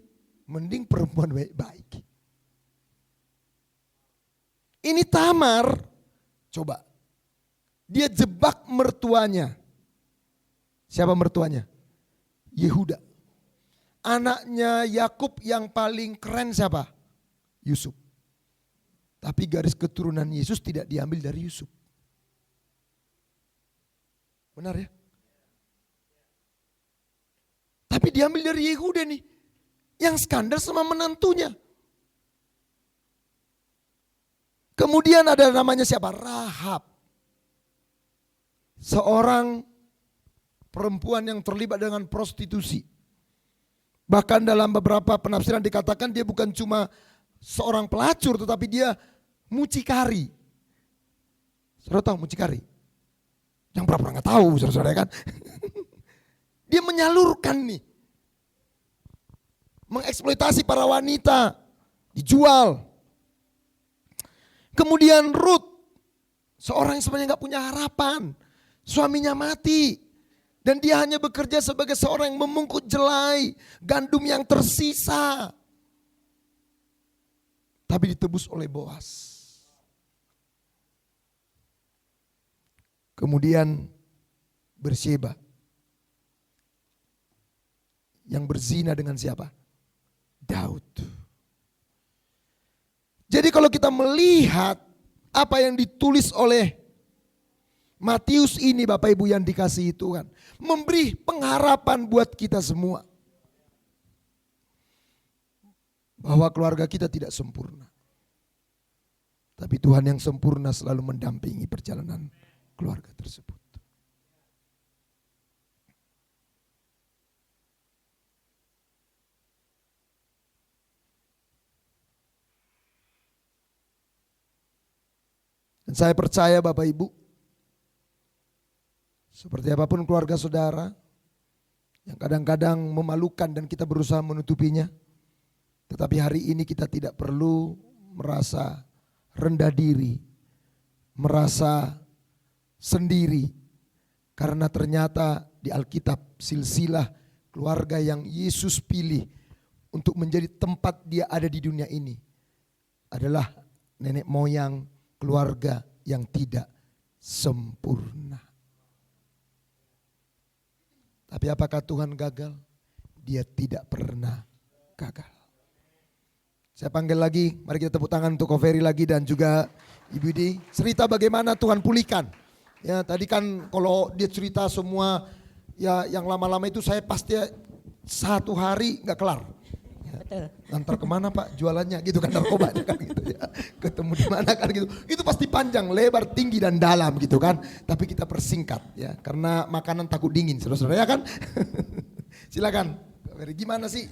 mending perempuan baik-baik. Ini Tamar, coba, dia jebak mertuanya. Siapa mertuanya? Yehuda. Anaknya Yakub yang paling keren siapa? Yusuf. Tapi garis keturunan Yesus tidak diambil dari Yusuf. Benar ya? Tapi diambil dari Yehuda nih. Yang skandal sama menantunya. Kemudian ada namanya siapa? Rahab. Seorang perempuan yang terlibat dengan prostitusi. Bahkan dalam beberapa penafsiran dikatakan dia bukan cuma seorang pelacur, tetapi dia mucikari. Saudara tahu mucikari? Yang pernah nggak tahu, saudara kan? Dia menyalurkan nih, mengeksploitasi para wanita, dijual. Kemudian Rut, seorang yang sebenarnya nggak punya harapan, suaminya mati. Dan dia hanya bekerja sebagai seorang yang memungkut jelai, gandum yang tersisa. Tapi ditebus oleh Boas. Kemudian Bersyeba. Yang berzina dengan siapa? Daud. Jadi kalau kita melihat apa yang ditulis oleh Matius ini, Bapak Ibu yang dikasihi Tuhan, memberi pengharapan buat kita semua. Bahwa keluarga kita tidak sempurna. Tapi Tuhan yang sempurna selalu mendampingi perjalanan keluarga tersebut. Dan saya percaya Bapak Ibu, seperti apapun keluarga saudara, yang kadang-kadang memalukan dan kita berusaha menutupinya, tetapi hari ini kita tidak perlu merasa rendah diri, merasa sendiri. Karena ternyata di Alkitab silsilah keluarga yang Yesus pilih untuk menjadi tempat dia ada di dunia ini adalah nenek moyang keluarga yang tidak sempurna. Tapi apakah Tuhan gagal? Dia tidak pernah gagal. Saya panggil lagi, mari kita tepuk tangan untuk Ko Ferry lagi dan juga Ibu Di. Cerita bagaimana Tuhan pulihkan. Ya tadi kan kalau dia cerita semua ya yang lama-lama itu saya pasti 1 hari gak kelar. Ya, Betul. antar kemana Pak jualannya gitu kan, narkoba kan gitu ya. Ketemu di mana kan gitu. Itu pasti panjang, lebar, tinggi dan dalam gitu kan. Tapi kita persingkat ya karena makanan takut dingin saudara-saudara ya kan. Silakan. Gimana sih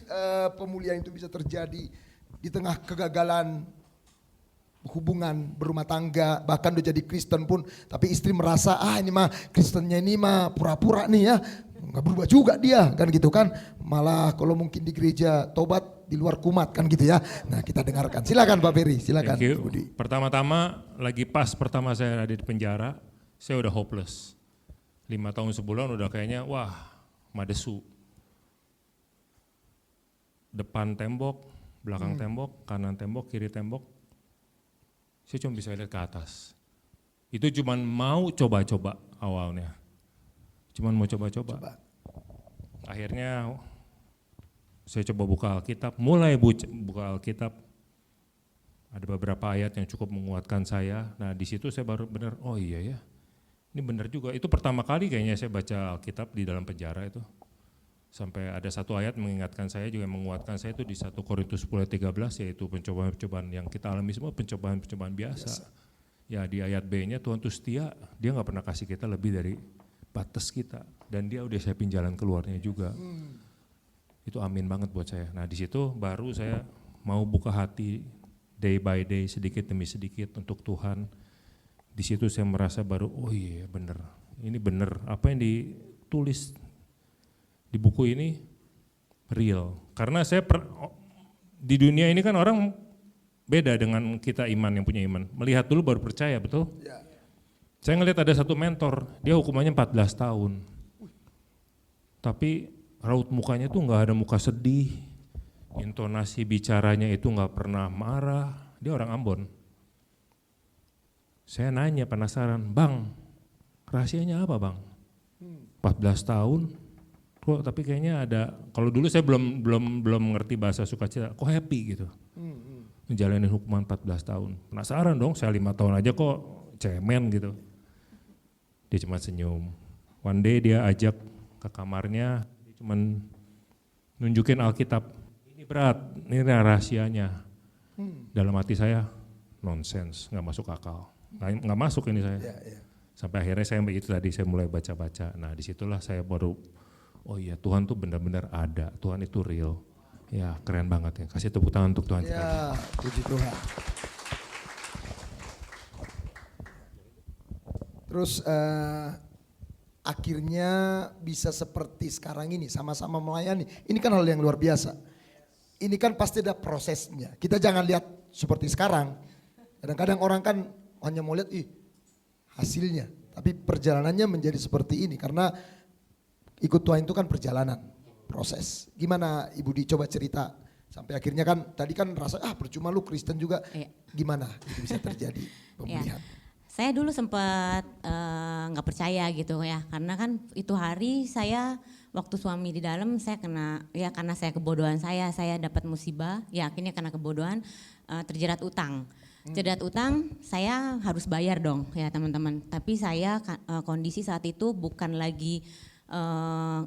pemulihan itu bisa terjadi di tengah kegagalan hubungan berumah tangga, bahkan udah jadi Kristen pun, tapi istri merasa ini mah Kristennya ini mah pura-pura nih ya, nggak berubah juga dia kan gitu kan, malah kalau mungkin di gereja tobat di luar kumat kan gitu ya. Nah kita dengarkan, silakan Pak Ferry, silakan. Budi. Pertama-tama lagi pas pertama saya ada di penjara, saya udah hopeless. 5 tahun sebulan udah kayaknya wah madesu. Depan tembok, belakang tembok, kanan tembok, kiri tembok. Saya cuma bisa lihat ke atas. Itu cuman mau coba-coba awalnya. Cuman mau coba-coba. Akhirnya saya coba buka Alkitab, mulai buka Alkitab. Ada beberapa ayat yang cukup menguatkan saya. Nah di situ saya baru benar, oh iya ya. Ini benar juga. Itu pertama kali kayaknya saya baca Alkitab di dalam penjara itu. Sampai ada satu ayat mengingatkan saya juga menguatkan saya itu di 1 Korintus 10:13 yaitu pencobaan-pencobaan yang kita alami semua pencobaan-pencobaan biasa. Ya di ayat B-nya Tuhan itu setia, dia nggak pernah kasih kita lebih dari batas kita dan dia udah siapin jalan keluarnya juga. Itu amin banget buat saya. Nah di situ baru saya mau buka hati day by day sedikit demi sedikit untuk Tuhan. Di situ saya merasa baru oh iya bener, ini bener apa yang ditulis di buku ini real. Karena saya di dunia ini kan orang beda dengan kita iman yang punya iman. Melihat dulu baru percaya, betul? Ya. Saya ngelihat ada satu mentor, dia hukumannya 14 tahun. Tapi raut mukanya tuh nggak ada muka sedih, intonasi bicaranya itu nggak pernah marah. Dia orang Ambon. Saya nanya penasaran, Bang, rahasianya apa Bang? 14 tahun. Kok tapi kayaknya ada, kalau dulu saya belum ngerti bahasa sukacita, kok happy gitu. Menjalani hukuman 14 tahun. Penasaran dong, saya 5 tahun aja kok cemen gitu. Dia cuma senyum. One day dia ajak ke kamarnya, dia cuma nunjukin Alkitab. Ini berat, ini rahasianya. Dalam hati saya, nonsense, gak masuk akal. Gak masuk ini saya. Sampai akhirnya saya itu tadi saya mulai baca-baca. Nah disitulah saya baru, oh iya Tuhan tuh benar-benar ada, Tuhan itu real. Ya keren banget ya, kasih tepuk tangan untuk Tuhan. Ya, puji Tuhan. Terus akhirnya bisa seperti sekarang ini, sama-sama melayani. Ini kan hal yang luar biasa. Ini kan pasti ada prosesnya. Kita jangan lihat seperti sekarang. Kadang-kadang orang kan hanya mau lihat hasilnya. Tapi perjalanannya menjadi seperti ini karena ikut Tuhan itu kan perjalanan, proses. Gimana Ibu dicoba cerita sampai akhirnya kan tadi kan rasa percuma lu Kristen juga. Gimana itu bisa terjadi pemulihan? Saya dulu sempat nggak percaya gitu ya, karena kan itu hari saya waktu suami di dalam saya kena, ya karena saya kebodohan saya dapat musibah, ya akhirnya karena kebodohan terjerat utang. Terjerat utang saya harus bayar dong ya teman-teman, tapi saya kondisi saat itu bukan lagi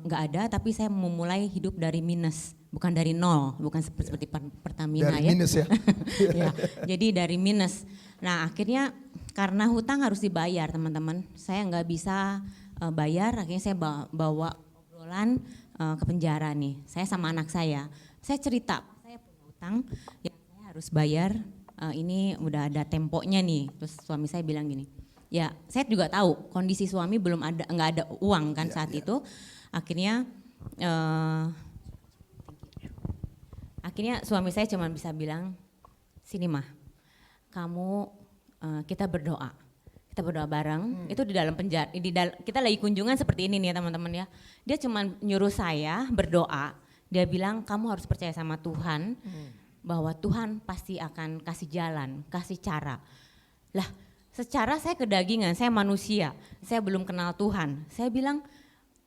nggak ada, tapi saya memulai hidup dari minus, bukan dari nol, bukan seperti Pertamina Dari ya. minus ya. Ya, jadi dari minus. Nah akhirnya karena hutang harus dibayar teman-teman, saya nggak bisa bayar, akhirnya saya bawa obrolan ke penjara nih. Saya sama anak saya cerita, saya punya hutang yang saya harus bayar, ini udah ada temponya nih. Terus suami saya bilang gini, ya saya juga tahu kondisi suami belum ada, nggak ada uang kan saat itu. Akhirnya suami saya cuma bisa bilang, sini mah, kamu kita berdoa bareng. Itu di dalam penjara, kita lagi kunjungan seperti ini nih ya teman-teman ya. Dia cuma nyuruh saya berdoa. Dia bilang kamu harus percaya sama Tuhan, bahwa Tuhan pasti akan kasih jalan, kasih cara. Lah, secara saya kedagingan, saya manusia, saya belum kenal Tuhan. Saya bilang,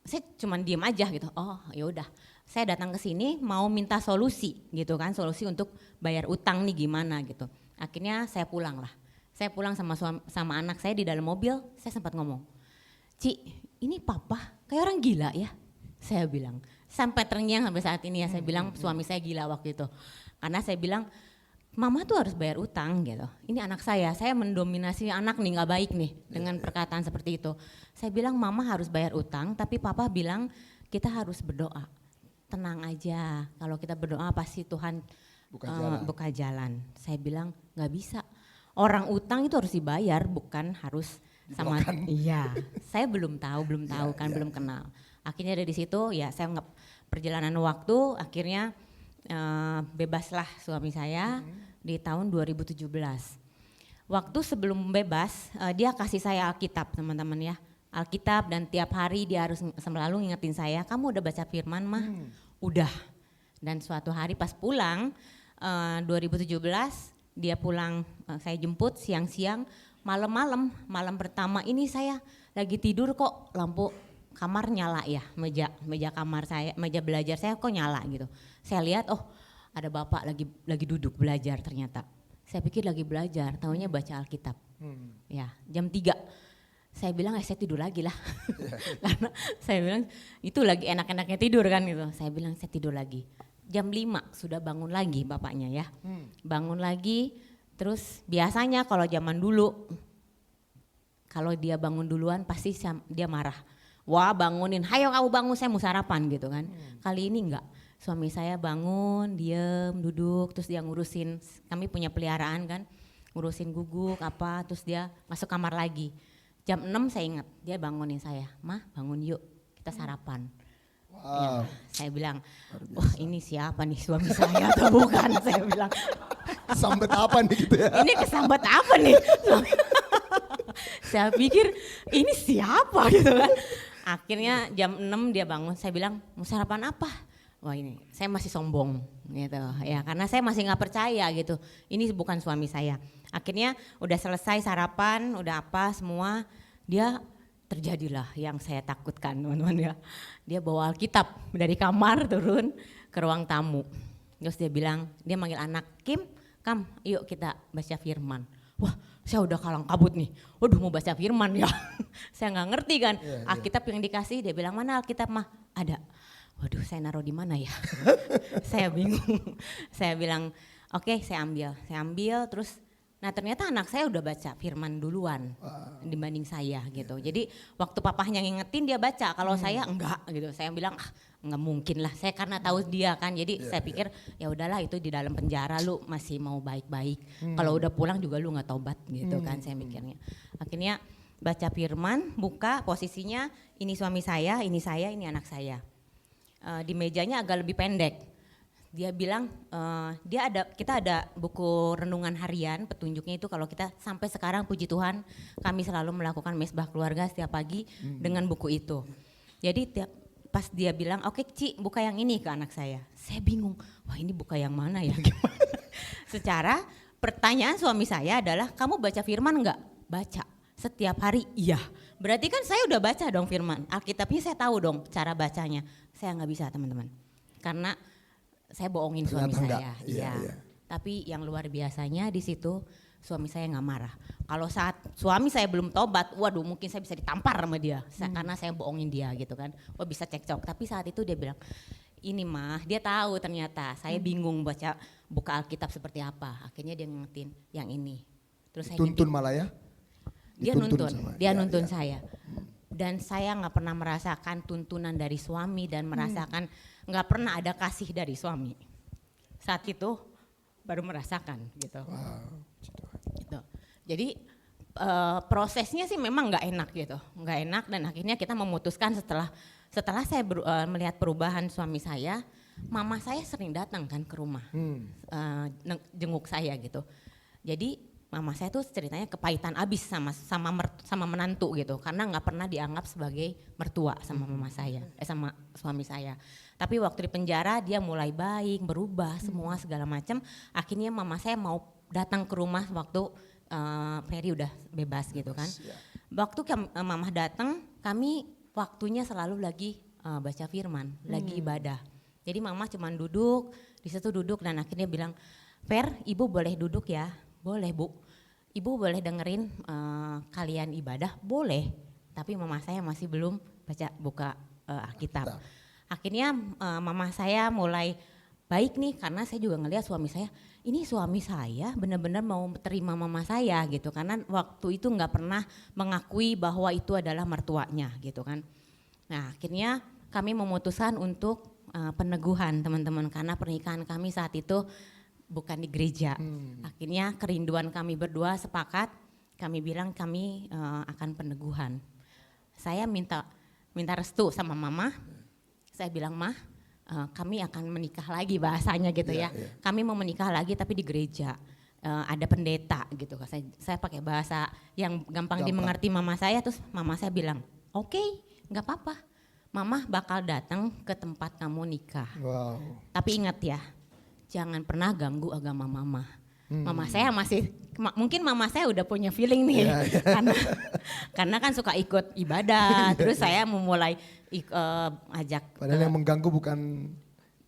saya cuma diem aja gitu. Oh ya udah, saya datang ke sini mau minta solusi gitu kan, solusi untuk bayar utang nih gimana gitu. Akhirnya saya pulang lah. Saya pulang sama anak saya di dalam mobil, saya sempat ngomong, Ci, ini papa kayak orang gila ya, saya bilang. Sampai terngiang sampai saat ini ya, saya bilang suami saya gila waktu itu. Karena saya bilang, mama tuh harus bayar utang gitu. Ini anak saya mendominasi anak nih, gak baik nih dengan perkataan seperti itu. Saya bilang mama harus bayar utang, tapi papa bilang kita harus berdoa. Tenang aja, kalau kita berdoa pasti Tuhan buka jalan. Saya bilang gak bisa. Orang utang itu harus dibayar, bukan harus sama. Iya, saya belum tahu kan, belum kenal. Akhirnya dari situ ya saya perjalanan waktu, akhirnya bebaslah suami saya di tahun 2017. Waktu sebelum bebas, dia kasih saya Alkitab teman-teman ya. Alkitab, dan tiap hari dia harus selalu ngingetin saya, kamu udah baca firman mah? Udah. Dan suatu hari pas pulang 2017, dia pulang, saya jemput siang-siang, malam pertama ini saya lagi tidur kok lampu kamar nyala ya, meja kamar saya, meja belajar saya kok nyala gitu. Saya lihat, oh ada bapak lagi duduk belajar ternyata. Saya pikir lagi belajar, taunya baca Alkitab. Ya, jam 3. Saya bilang saya tidur lagi lah. Karena saya bilang itu lagi enak-enaknya tidur kan gitu. Saya bilang saya tidur lagi. Jam 5 sudah bangun lagi bapaknya ya. Bangun lagi, terus biasanya kalau zaman dulu, kalau dia bangun duluan pasti dia marah. Wah bangunin, hayo kamu bangun saya mau sarapan gitu kan. Kali ini enggak, suami saya bangun, diem, duduk, terus dia ngurusin, kami punya peliharaan kan, ngurusin guguk apa, terus dia masuk kamar lagi. Jam 6 saya ingat, dia bangunin saya, mah bangun yuk kita sarapan. Wow. Ya, saya bilang, wah ini siapa nih, suami saya atau bukan? Saya bilang. Kesambet apa nih gitu ya? Ini kesambet apa nih? Saya pikir ini siapa gitu kan. Akhirnya jam 6 dia bangun, saya bilang mau sarapan apa? Wah ini saya masih sombong gitu ya, karena saya masih nggak percaya gitu. Ini bukan suami saya. Akhirnya udah selesai sarapan, udah apa semua, dia terjadilah yang saya takutkan teman-teman ya. Dia bawa Alkitab dari kamar turun ke ruang tamu. Terus dia bilang, dia manggil anak, Kam, yuk kita baca firman. Wah saya udah kalang kabut nih, waduh mau baca firman ya. Saya nggak ngerti kan, Alkitab yang dikasih, dia bilang mana Alkitab mah? Ada. Waduh saya naruh di mana ya? Saya bingung. Saya bilang, oke, saya ambil terus. Nah ternyata anak saya udah baca firman duluan dibanding saya gitu. Jadi waktu papahnya ngingetin dia baca, kalau saya enggak gitu. Saya bilang enggak mungkin lah, saya karena tahu dia kan. Jadi saya pikir ya udahlah itu di dalam penjara lu masih mau baik-baik. Kalau udah pulang juga lu nggak taubat gitu kan saya mikirnya. Akhirnya baca firman, buka posisinya ini suami saya, ini anak saya. Di mejanya agak lebih pendek. Dia bilang kita ada buku renungan harian, petunjuknya itu kalau kita sampai sekarang puji Tuhan kami selalu melakukan mesbah keluarga setiap pagi dengan buku itu. Jadi pas dia bilang oke Ci buka yang ini ke anak saya bingung, wah ini buka yang mana ya gimana. Secara pertanyaan suami saya adalah kamu baca firman enggak? Baca. Setiap hari iya. Berarti kan saya udah baca dong firman. Alkitabnya saya tahu dong cara bacanya. Saya nggak bisa teman-teman. Karena saya bohongin suami Ternyata saya. enggak. Iya, iya. Tapi yang luar biasanya di situ suami saya nggak marah. Kalau saat suami saya belum tobat, waduh mungkin saya bisa ditampar sama dia. Karena saya bohongin dia gitu kan. Oh bisa cekcok. Tapi saat itu dia bilang, ini mah dia tahu ternyata saya bingung buka Alkitab seperti apa. Akhirnya dia ngingetin yang ini. Terus saya Tuntun malah ya. dia Dituntun nuntun, sama- dia ya, nuntun ya. saya. Dan saya nggak pernah merasakan tuntunan dari suami dan merasakan nggak pernah ada kasih dari suami. Saat itu baru merasakan gitu. Wow. Gitu. Jadi prosesnya sih memang nggak enak gitu, nggak enak dan akhirnya kita memutuskan setelah saya melihat perubahan suami saya, mama saya sering datang kan ke rumah, jenguk saya gitu. Jadi mama saya tuh ceritanya kepahitan abis sama menantu gitu, karena nggak pernah dianggap sebagai mertua sama mama saya, sama suami saya. Tapi waktu di penjara dia mulai baik, berubah semua segala macam. Akhirnya mama saya mau datang ke rumah waktu Ferry udah bebas gitu kan. Waktu mama datang, kami waktunya selalu lagi baca firman, lagi ibadah. Jadi mama cuman duduk, di situ duduk dan akhirnya bilang, Fer, ibu boleh duduk ya? Boleh bu. Ibu boleh dengerin kalian ibadah? Boleh. Tapi mama saya masih belum buka Alkitab. Akhirnya mama saya mulai baik nih karena saya juga ngelihat suami saya, ini suami saya benar-benar mau terima mama saya gitu, karena waktu itu nggak pernah mengakui bahwa itu adalah mertuanya gitu kan. Nah akhirnya kami memutuskan untuk peneguhan teman-teman, karena pernikahan kami saat itu bukan di gereja. Akhirnya kerinduan kami berdua sepakat, kami bilang kami akan peneguhan. Saya minta restu sama mama, saya bilang mah kami akan menikah lagi bahasanya gitu ya. Kami mau menikah lagi tapi di gereja. Ada pendeta gitu. Saya pakai bahasa yang gampang dimengerti mama saya, terus mama saya bilang, "Oke, enggak apa-apa. Mama bakal datang ke tempat kamu nikah." Wow. Tapi ingat ya, jangan pernah ganggu agama mama. Mama saya mungkin mama saya udah punya feeling nih, karena kan suka ikut ibadah. Terus saya memulai ajak. Padahal yang mengganggu bukan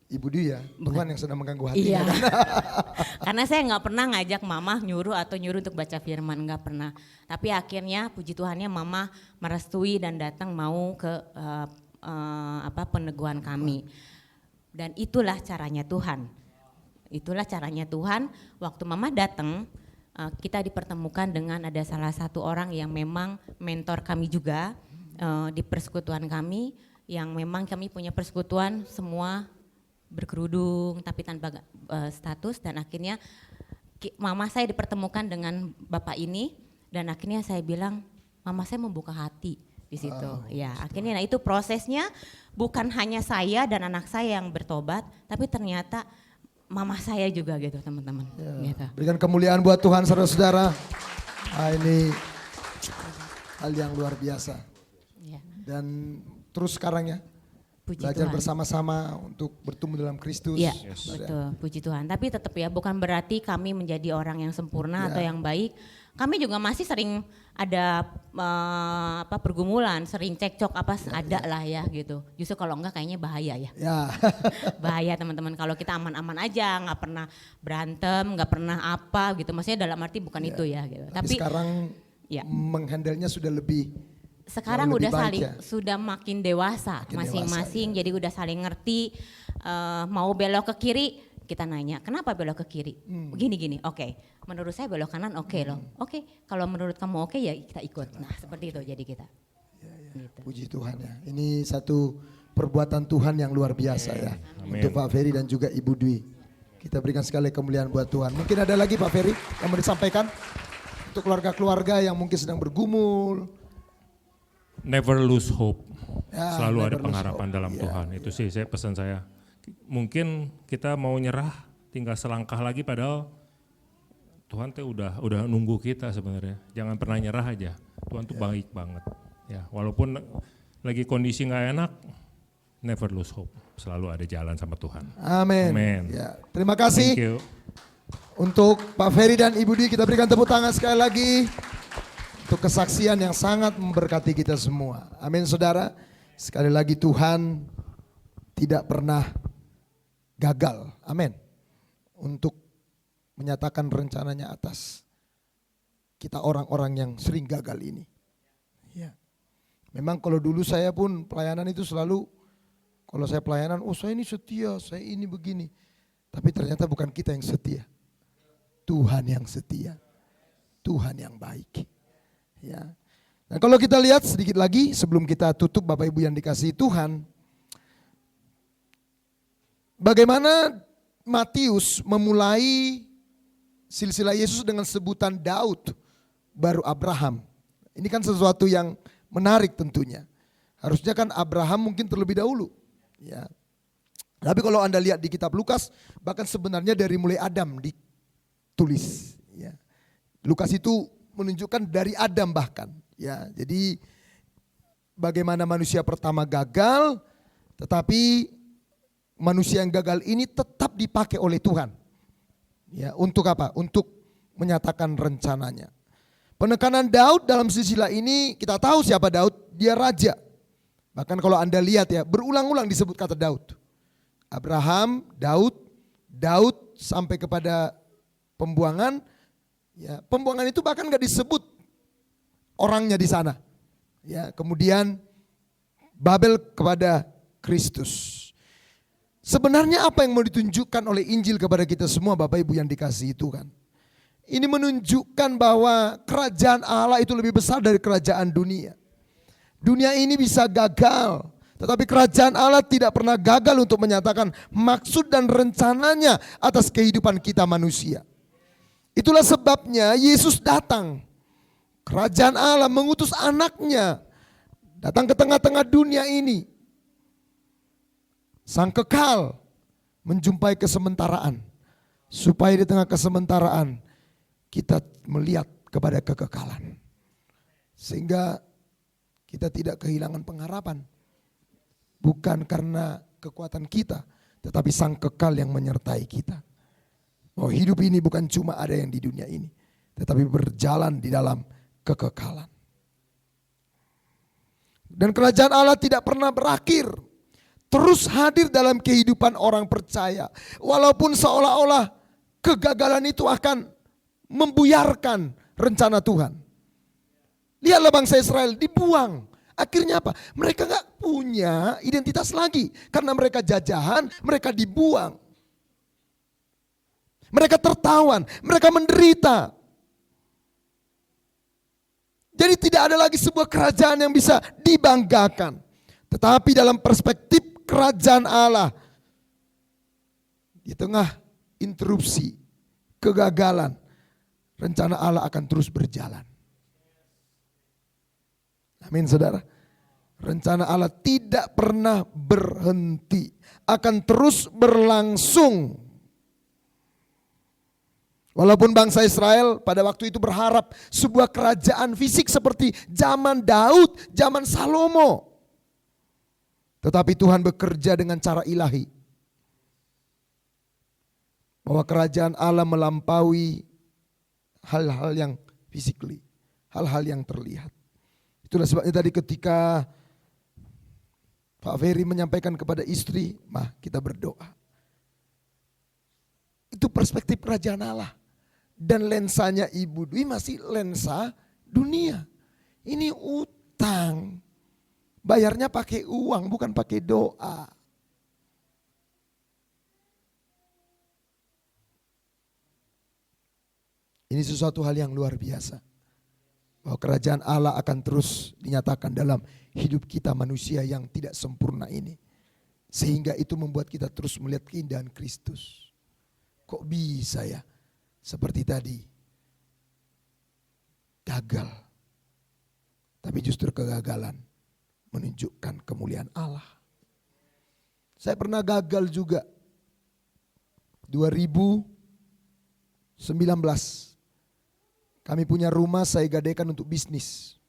Ibu Dwi ya, Tuhan yang sedang mengganggu hatinya. Iya. Karena saya nggak pernah ngajak mama nyuruh untuk baca firman, nggak pernah. Tapi akhirnya puji Tuhannya mama merestui dan datang mau ke peneguhan kami. Dan itulah caranya Tuhan. Itulah caranya Tuhan. Waktu mama datang, kita dipertemukan dengan ada salah satu orang yang memang mentor kami juga di persekutuan kami, yang memang kami punya persekutuan semua berkerudung tapi tanpa status, dan akhirnya mama saya dipertemukan dengan bapak ini dan akhirnya saya bilang mama saya membuka hati di situ. Ya, akhirnya itu prosesnya bukan hanya saya dan anak saya yang bertobat, tapi ternyata mama saya juga gitu teman-teman. Ya. Gitu. Berikan kemuliaan buat Tuhan saudara-saudara. Ini hal yang luar biasa. Ya. Dan terus sekarang ya, Puji belajar Tuhan. bersama-sama untuk bertumbuh dalam Kristus. Iya, Yes. betul. Puji Tuhan. Tapi tetap ya, bukan berarti kami menjadi orang yang sempurna atau yang baik. Kami juga masih sering ada pergumulan, sering cekcok ada lah ya gitu. Justru kalau enggak kayaknya bahaya ya. Ya. Bahaya teman-teman, kalau kita aman-aman aja, nggak pernah berantem, nggak pernah apa gitu. Maksudnya dalam arti bukan itu ya gitu. Tapi sekarang ya. menghandlenya sudah lebih Sekarang jauh lebih udah baik sudah makin dewasa Makin masing-masing, dewasa, jadi udah saling ngerti. Mau belok ke kiri kita nanya kenapa belok ke kiri, gini oke, menurut saya belok kanan oke loh, oke, kalau menurut kamu oke ya kita ikut. Nah seperti itu jadi kita. Gitu. Puji Tuhan ya. Ini satu perbuatan Tuhan yang luar biasa ya. Amin. Untuk Pak Ferry dan juga Ibu Dwi. Kita berikan sekali kemuliaan buat Tuhan. Mungkin ada lagi Pak Ferry yang mau disampaikan untuk keluarga-keluarga yang mungkin sedang bergumul. Never lose hope. Ya, Selalu never ada lose pengharapan hope. dalam Ya, Tuhan. Itu sih pesan saya. Mungkin kita mau nyerah, tinggal selangkah lagi, padahal Tuhan tuh udah nunggu kita sebenarnya. Jangan pernah nyerah aja. Tuhan tuh baik banget. Ya, walaupun lagi kondisi nggak enak, never lose hope. Selalu ada jalan sama Tuhan. Amin. Amin. Ya, terima Thank kasih you. untuk Pak Ferry dan Ibu Dwi. Kita berikan tepuk tangan sekali lagi untuk kesaksian yang sangat memberkati kita semua. Amin saudara. Sekali lagi Tuhan tidak pernah gagal. Amin. Untuk menyatakan rencananya atas kita orang-orang yang sering gagal ini. Ya. Memang kalau dulu saya pun pelayanan itu selalu, kalau saya pelayanan, oh saya ini setia, saya ini begini. Tapi ternyata bukan kita yang setia. Tuhan yang setia. Tuhan yang baik. Ya. Nah kalau kita lihat sedikit lagi sebelum kita tutup Bapak Ibu yang dikasihi Tuhan. Bagaimana Matius memulai silsilah Yesus dengan sebutan Daud baru Abraham. Ini kan sesuatu yang menarik tentunya. Harusnya kan Abraham mungkin terlebih dahulu. Ya. Tapi kalau Anda lihat di kitab Lukas, bahkan sebenarnya dari mulai Adam ditulis. Ya. Lukas itu menunjukkan dari Adam bahkan. Ya, jadi bagaimana manusia pertama gagal, tetapi manusia yang gagal ini tetap dipakai oleh Tuhan. Ya, untuk apa? Untuk menyatakan rencananya. Penekanan Daud dalam silsilah ini kita tahu siapa Daud, dia raja. Bahkan kalau Anda lihat ya, berulang-ulang disebut kata Daud. Abraham, Daud, Daud sampai kepada pembuangan. Ya, pembuangan itu bahkan gak disebut orangnya di sana. Ya, kemudian Babel kepada Kristus. Sebenarnya apa yang mau ditunjukkan oleh Injil kepada kita semua Bapak Ibu yang dikasihi Tuhan? Ini menunjukkan bahwa kerajaan Allah itu lebih besar dari kerajaan dunia. Dunia ini bisa gagal, tetapi kerajaan Allah tidak pernah gagal untuk menyatakan maksud dan rencananya atas kehidupan kita manusia. Itulah sebabnya Yesus datang. Kerajaan Allah mengutus anaknya datang ke tengah-tengah dunia ini. Sang kekal menjumpai kesementaraan. Supaya di tengah kesementaraan kita melihat kepada kekekalan. Sehingga kita tidak kehilangan pengharapan. Bukan karena kekuatan kita, tetapi sang kekal yang menyertai kita. Oh, hidup ini bukan cuma ada yang di dunia ini, tetapi berjalan di dalam kekekalan. Dan kerajaan Allah tidak pernah berakhir. Terus hadir dalam kehidupan orang percaya. Walaupun seolah-olah kegagalan itu akan membuyarkan rencana Tuhan. Lihatlah bangsa Israel dibuang. Akhirnya apa? Mereka gak punya identitas lagi. Karena mereka jajahan, mereka dibuang. Mereka tertawan, mereka menderita. Jadi tidak ada lagi sebuah kerajaan yang bisa dibanggakan. Tetapi dalam perspektif kerajaan Allah, di tengah interupsi, kegagalan, rencana Allah akan terus berjalan. Amin saudara. Rencana Allah tidak pernah berhenti, akan terus berlangsung. Walaupun bangsa Israel pada waktu itu berharap sebuah kerajaan fisik seperti zaman Daud, zaman Salomo. Tetapi Tuhan bekerja dengan cara ilahi. Bahwa kerajaan Allah melampaui hal-hal yang physically, hal-hal yang terlihat. Itulah sebabnya tadi ketika Pak Ferry menyampaikan kepada istri, "Mah, kita berdoa." Itu perspektif kerajaan Allah. Dan lensanya Ibu Dwi masih lensa dunia. Ini utang. Bayarnya pakai uang, bukan pakai doa. Ini sesuatu hal yang luar biasa. Bahwa kerajaan Allah akan terus dinyatakan dalam hidup kita manusia yang tidak sempurna ini. Sehingga itu membuat kita terus melihat keindahan Kristus. Kok bisa ya? Seperti tadi. Gagal. Tapi justru kegagalan menunjukkan kemuliaan Allah. Saya pernah gagal juga. 2019. Kami punya rumah saya gadaikan untuk bisnis.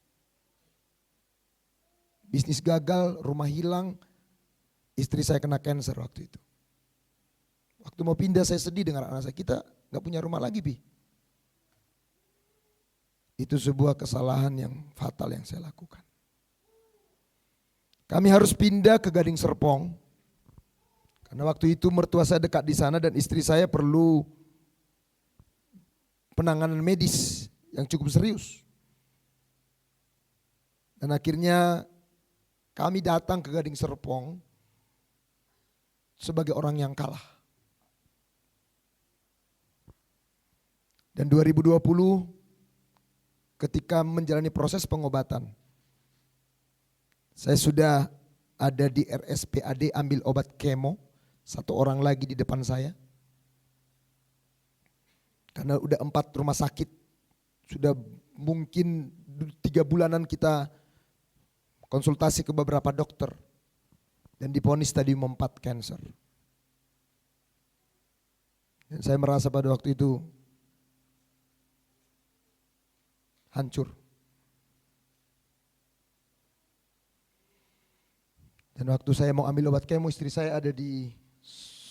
Bisnis gagal, rumah hilang, istri saya kena cancer waktu itu. Waktu mau pindah saya sedih dengan anak saya, kita gak punya rumah lagi Bi. Itu sebuah kesalahan yang fatal yang saya lakukan. Kami harus pindah ke Gading Serpong. Karena waktu itu mertua saya dekat di sana dan istri saya perlu penanganan medis yang cukup serius. Dan akhirnya kami datang ke Gading Serpong sebagai orang yang kalah. Dan 2020 ketika menjalani proses pengobatan, saya sudah ada di RSPAD ambil obat kemo, satu orang lagi di depan saya. Karena udah 4 rumah sakit, sudah mungkin 3 bulanan kita konsultasi ke beberapa dokter. Dan divonis stadium 4 cancer. Dan saya merasa pada waktu itu hancur. Dan waktu saya mau ambil obat kemo, istri saya ada di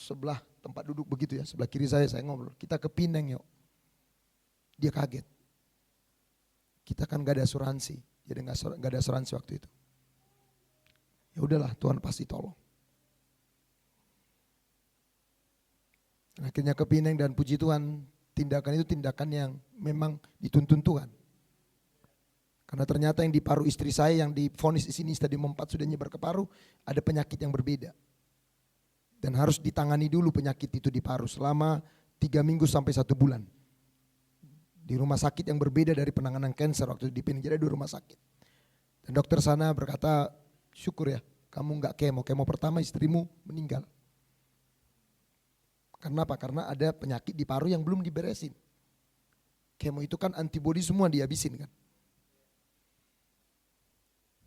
sebelah tempat duduk begitu ya, sebelah kiri saya ngobrol, kita ke Pineng yuk. Dia kaget. Kita kan gak ada asuransi, jadi gak ada asuransi waktu itu. Ya udahlah, Tuhan pasti tolong. Dan akhirnya ke Pineng dan puji Tuhan, tindakan itu tindakan yang memang dituntun Tuhan. Karena ternyata yang di paru istri saya yang divonis di sini stadium 4 sudah nyebar ke paru, ada penyakit yang berbeda. Dan harus ditangani dulu penyakit itu di paru selama 3 minggu sampai 1 bulan. Di rumah sakit yang berbeda dari penanganan kanker waktu itu di Pinang, jadi 2 rumah sakit. Dan dokter sana berkata, syukur ya kamu gak kemo, kemo pertama istrimu meninggal. Karena apa? Karena ada penyakit di paru yang belum diberesin. Kemo itu kan antibodi semua dihabisin kan.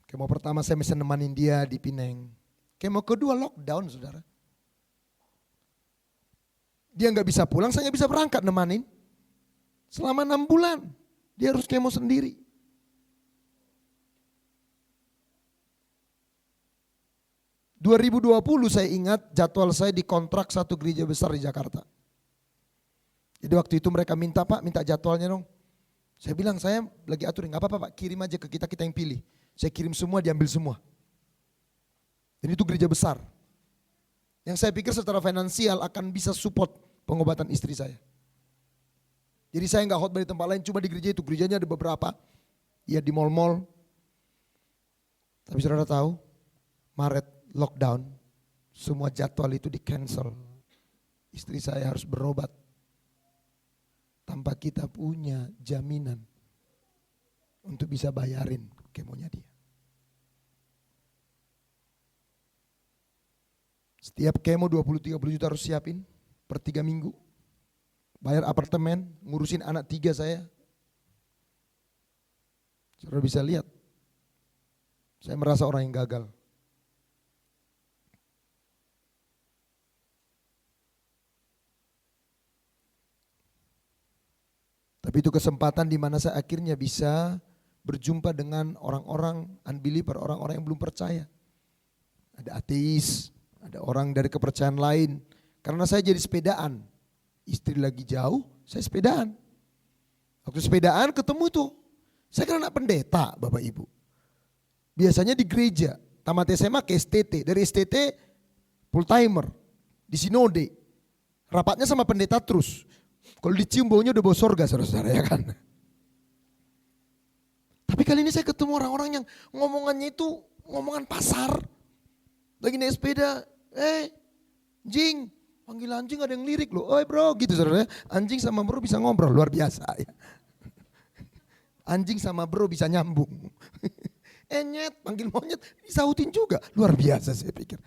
Kemo pertama saya bisa nemanin dia di Pineng. Kemo kedua lockdown saudara. Dia gak bisa pulang, saya gak bisa berangkat nemanin. Selama 6 bulan dia harus kemo sendiri. ...2020 saya ingat jadwal saya dikontrak satu gereja besar di Jakarta. Jadi waktu itu mereka minta, Pak minta jadwalnya dong. Saya bilang saya lagi aturin, gak apa-apa Pak kirim aja ke kita yang pilih. Saya kirim semua, diambil semua. Dan itu gereja besar. Yang saya pikir secara finansial akan bisa support pengobatan istri saya. Jadi saya nggak khotbah di tempat lain, cuma di gereja itu. Gerejanya ada beberapa, ya di mall-mall. Tapi saudara tahu, Maret lockdown, semua jadwal itu di cancel. Istri saya harus berobat tanpa kita punya jaminan untuk bisa bayarin kemonya dia. Setiap kemo 20-30 juta harus siapin per 3 minggu. Bayar apartemen, ngurusin anak 3 saya. Saudara bisa lihat, saya merasa orang yang gagal. Tapi itu kesempatan di mana saya akhirnya bisa berjumpa dengan orang-orang unbeliever, orang-orang yang belum percaya. Ada ateis, ada orang dari kepercayaan lain. Karena saya jadi sepedaan, istri lagi jauh, saya sepedaan. Waktu sepedaan ketemu tuh, saya kan anak pendeta Bapak Ibu. Biasanya di gereja, tamat SMA ke STT, dari STT full timer, di sinode. Rapatnya sama pendeta terus. Kalau dicium baunya udah bau sorga saudara-saudara ya kan. Tapi kali ini saya ketemu orang-orang yang ngomongannya itu ngomongan pasar. Lagi naik sepeda, anjing, panggil anjing ada yang lirik loh. Oi bro gitu saudara. Anjing sama bro bisa ngobrol, luar biasa ya. Anjing sama bro bisa nyambung. Nyet, panggil monyet disautin juga, luar biasa saya pikir.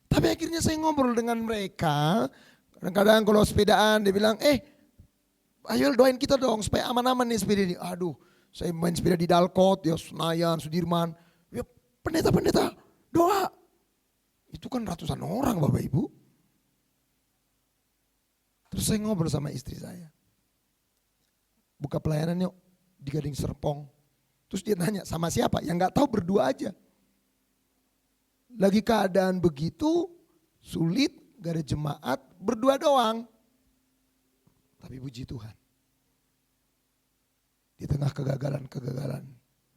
Tapi akhirnya saya ngobrol dengan mereka. Kadang-kadang kalau sepedaan dia bilang, ayo doain kita dong supaya aman-aman nih sepeda ini. Aduh, saya main sepeda di Dalkot, ya Senayan, Sudirman. Ya pendeta-pendeta, doa. Itu kan ratusan orang Bapak Ibu. Terus saya ngobrol sama istri saya. Buka pelayanan yuk di Gading Serpong. Terus dia nanya sama siapa? Yang gak tahu berdua aja. Lagi keadaan begitu, sulit, gak ada jemaat, berdua doang. Tapi puji Tuhan. Di tengah kegagalan-kegagalan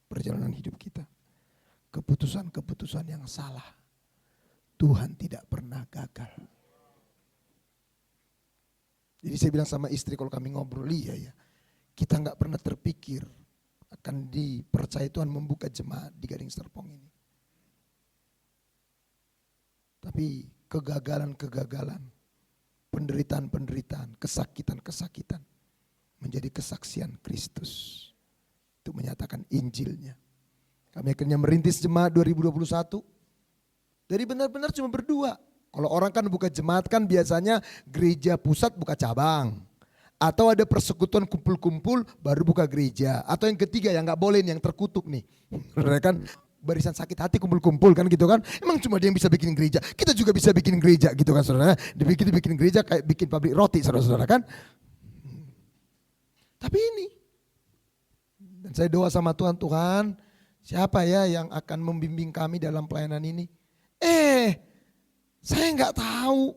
perjalanan hidup kita. Keputusan-keputusan yang salah. Tuhan tidak pernah gagal. Jadi saya bilang sama istri kalau kami ngobrol, iya ya. Kita nggak pernah terpikir akan dipercaya Tuhan membuka jemaat di Gading Serpong ini. Tapi kegagalan-kegagalan, penderitaan-penderitaan, kesakitan-kesakitan menjadi kesaksian Kristus untuk menyatakan Injilnya. Kami akhirnya merintis jemaat 2021 dari benar-benar cuma berdua. Kalau orang kan buka jemaat kan biasanya gereja pusat buka cabang. Atau ada persekutuan kumpul-kumpul baru buka gereja. Atau yang ketiga yang gak boleh nih, yang terkutuk nih. Kan barisan sakit hati kumpul-kumpul kan gitu kan. Emang cuma dia yang bisa bikin gereja. Kita juga bisa bikin gereja gitu kan saudara. Dibikin gereja kayak bikin pabrik roti saudara-saudara kan. Tapi ini. Dan saya doa sama Tuhan, Tuhan siapa ya yang akan membimbing kami dalam pelayanan ini. Saya nggak tahu.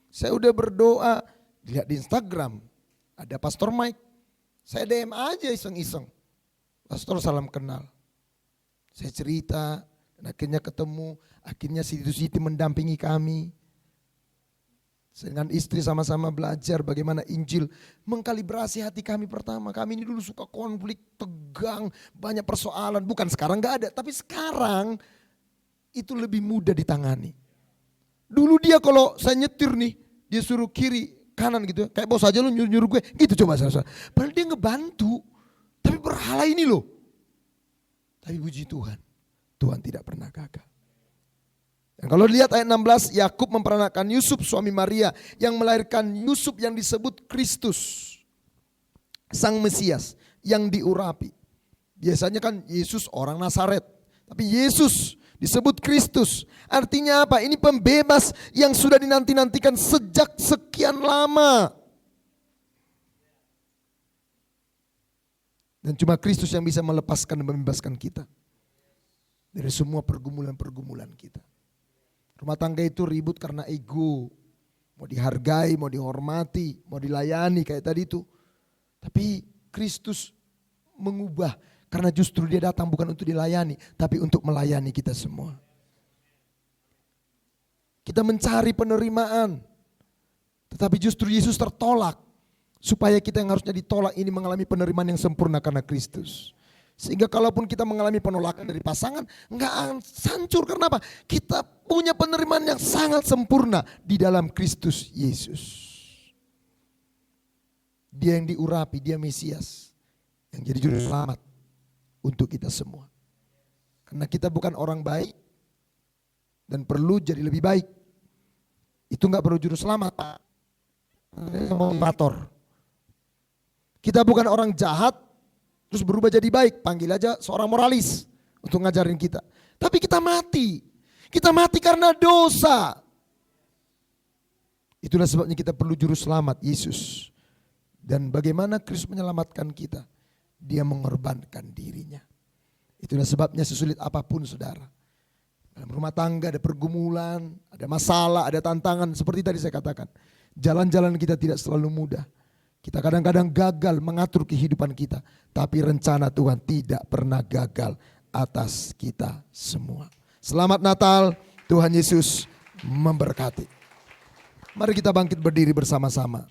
Saya udah berdoa. Lihat di Instagram. Ada Pastor Mike. Saya DM aja iseng-iseng. Pastor salam kenal. Saya cerita. Dan akhirnya ketemu. Akhirnya Siti mendampingi kami. Dengan istri sama-sama belajar bagaimana Injil mengkalibrasi hati kami pertama. Kami ini dulu suka konflik, tegang, banyak persoalan. Bukan sekarang gak ada. Tapi sekarang itu lebih mudah ditangani. Dulu dia kalau saya nyetir nih, dia suruh kiri, kanan gitu. Kayak bos aja lu nyuruh gue, gitu coba saudara. Padahal dia ngebantu, tapi berhala ini loh. Tapi puji Tuhan, Tuhan tidak pernah gagal. Dan kalau lihat ayat 16, Yakub memperanakan Yusuf suami Maria yang melahirkan Yusuf yang disebut Kristus. Sang Mesias yang diurapi. Biasanya kan Yesus orang Nazaret, tapi Yesus disebut Kristus. Artinya apa? Ini pembebas yang sudah dinanti-nantikan sejak sekian lama. Dan cuma Kristus yang bisa melepaskan dan membebaskan kita dari semua pergumulan-pergumulan kita. Rumah tangga itu ribut karena ego. Mau dihargai, mau dihormati, mau dilayani kayak tadi itu. Tapi Kristus mengubah. Karena justru dia datang bukan untuk dilayani, tapi untuk melayani kita semua. Kita mencari penerimaan. Tetapi justru Yesus tertolak. Supaya kita yang harusnya ditolak ini mengalami penerimaan yang sempurna karena Kristus. Sehingga kalaupun kita mengalami penolakan dari pasangan, enggak hancur. Karena apa? Kita punya penerimaan yang sangat sempurna di dalam Kristus Yesus. Dia yang diurapi, dia Mesias. Yang jadi juru selamat untuk kita semua. Karena kita bukan orang baik dan perlu jadi lebih baik. Itu enggak perlu juru selamat. Motivator. Kita bukan orang jahat terus berubah jadi baik. Panggil aja seorang moralis untuk ngajarin kita. Tapi kita mati. Kita mati karena dosa. Itulah sebabnya kita perlu juru selamat, Yesus. Dan bagaimana Kristus menyelamatkan kita? Dia mengorbankan dirinya. Itulah sebabnya sesulit apapun saudara. Dalam rumah tangga ada pergumulan, ada masalah, ada tantangan. Seperti tadi saya katakan. Jalan-jalan kita tidak selalu mudah. Kita kadang-kadang gagal mengatur kehidupan kita. Tapi rencana Tuhan tidak pernah gagal atas kita semua. Selamat Natal, Tuhan Yesus memberkati. Mari kita bangkit berdiri bersama-sama.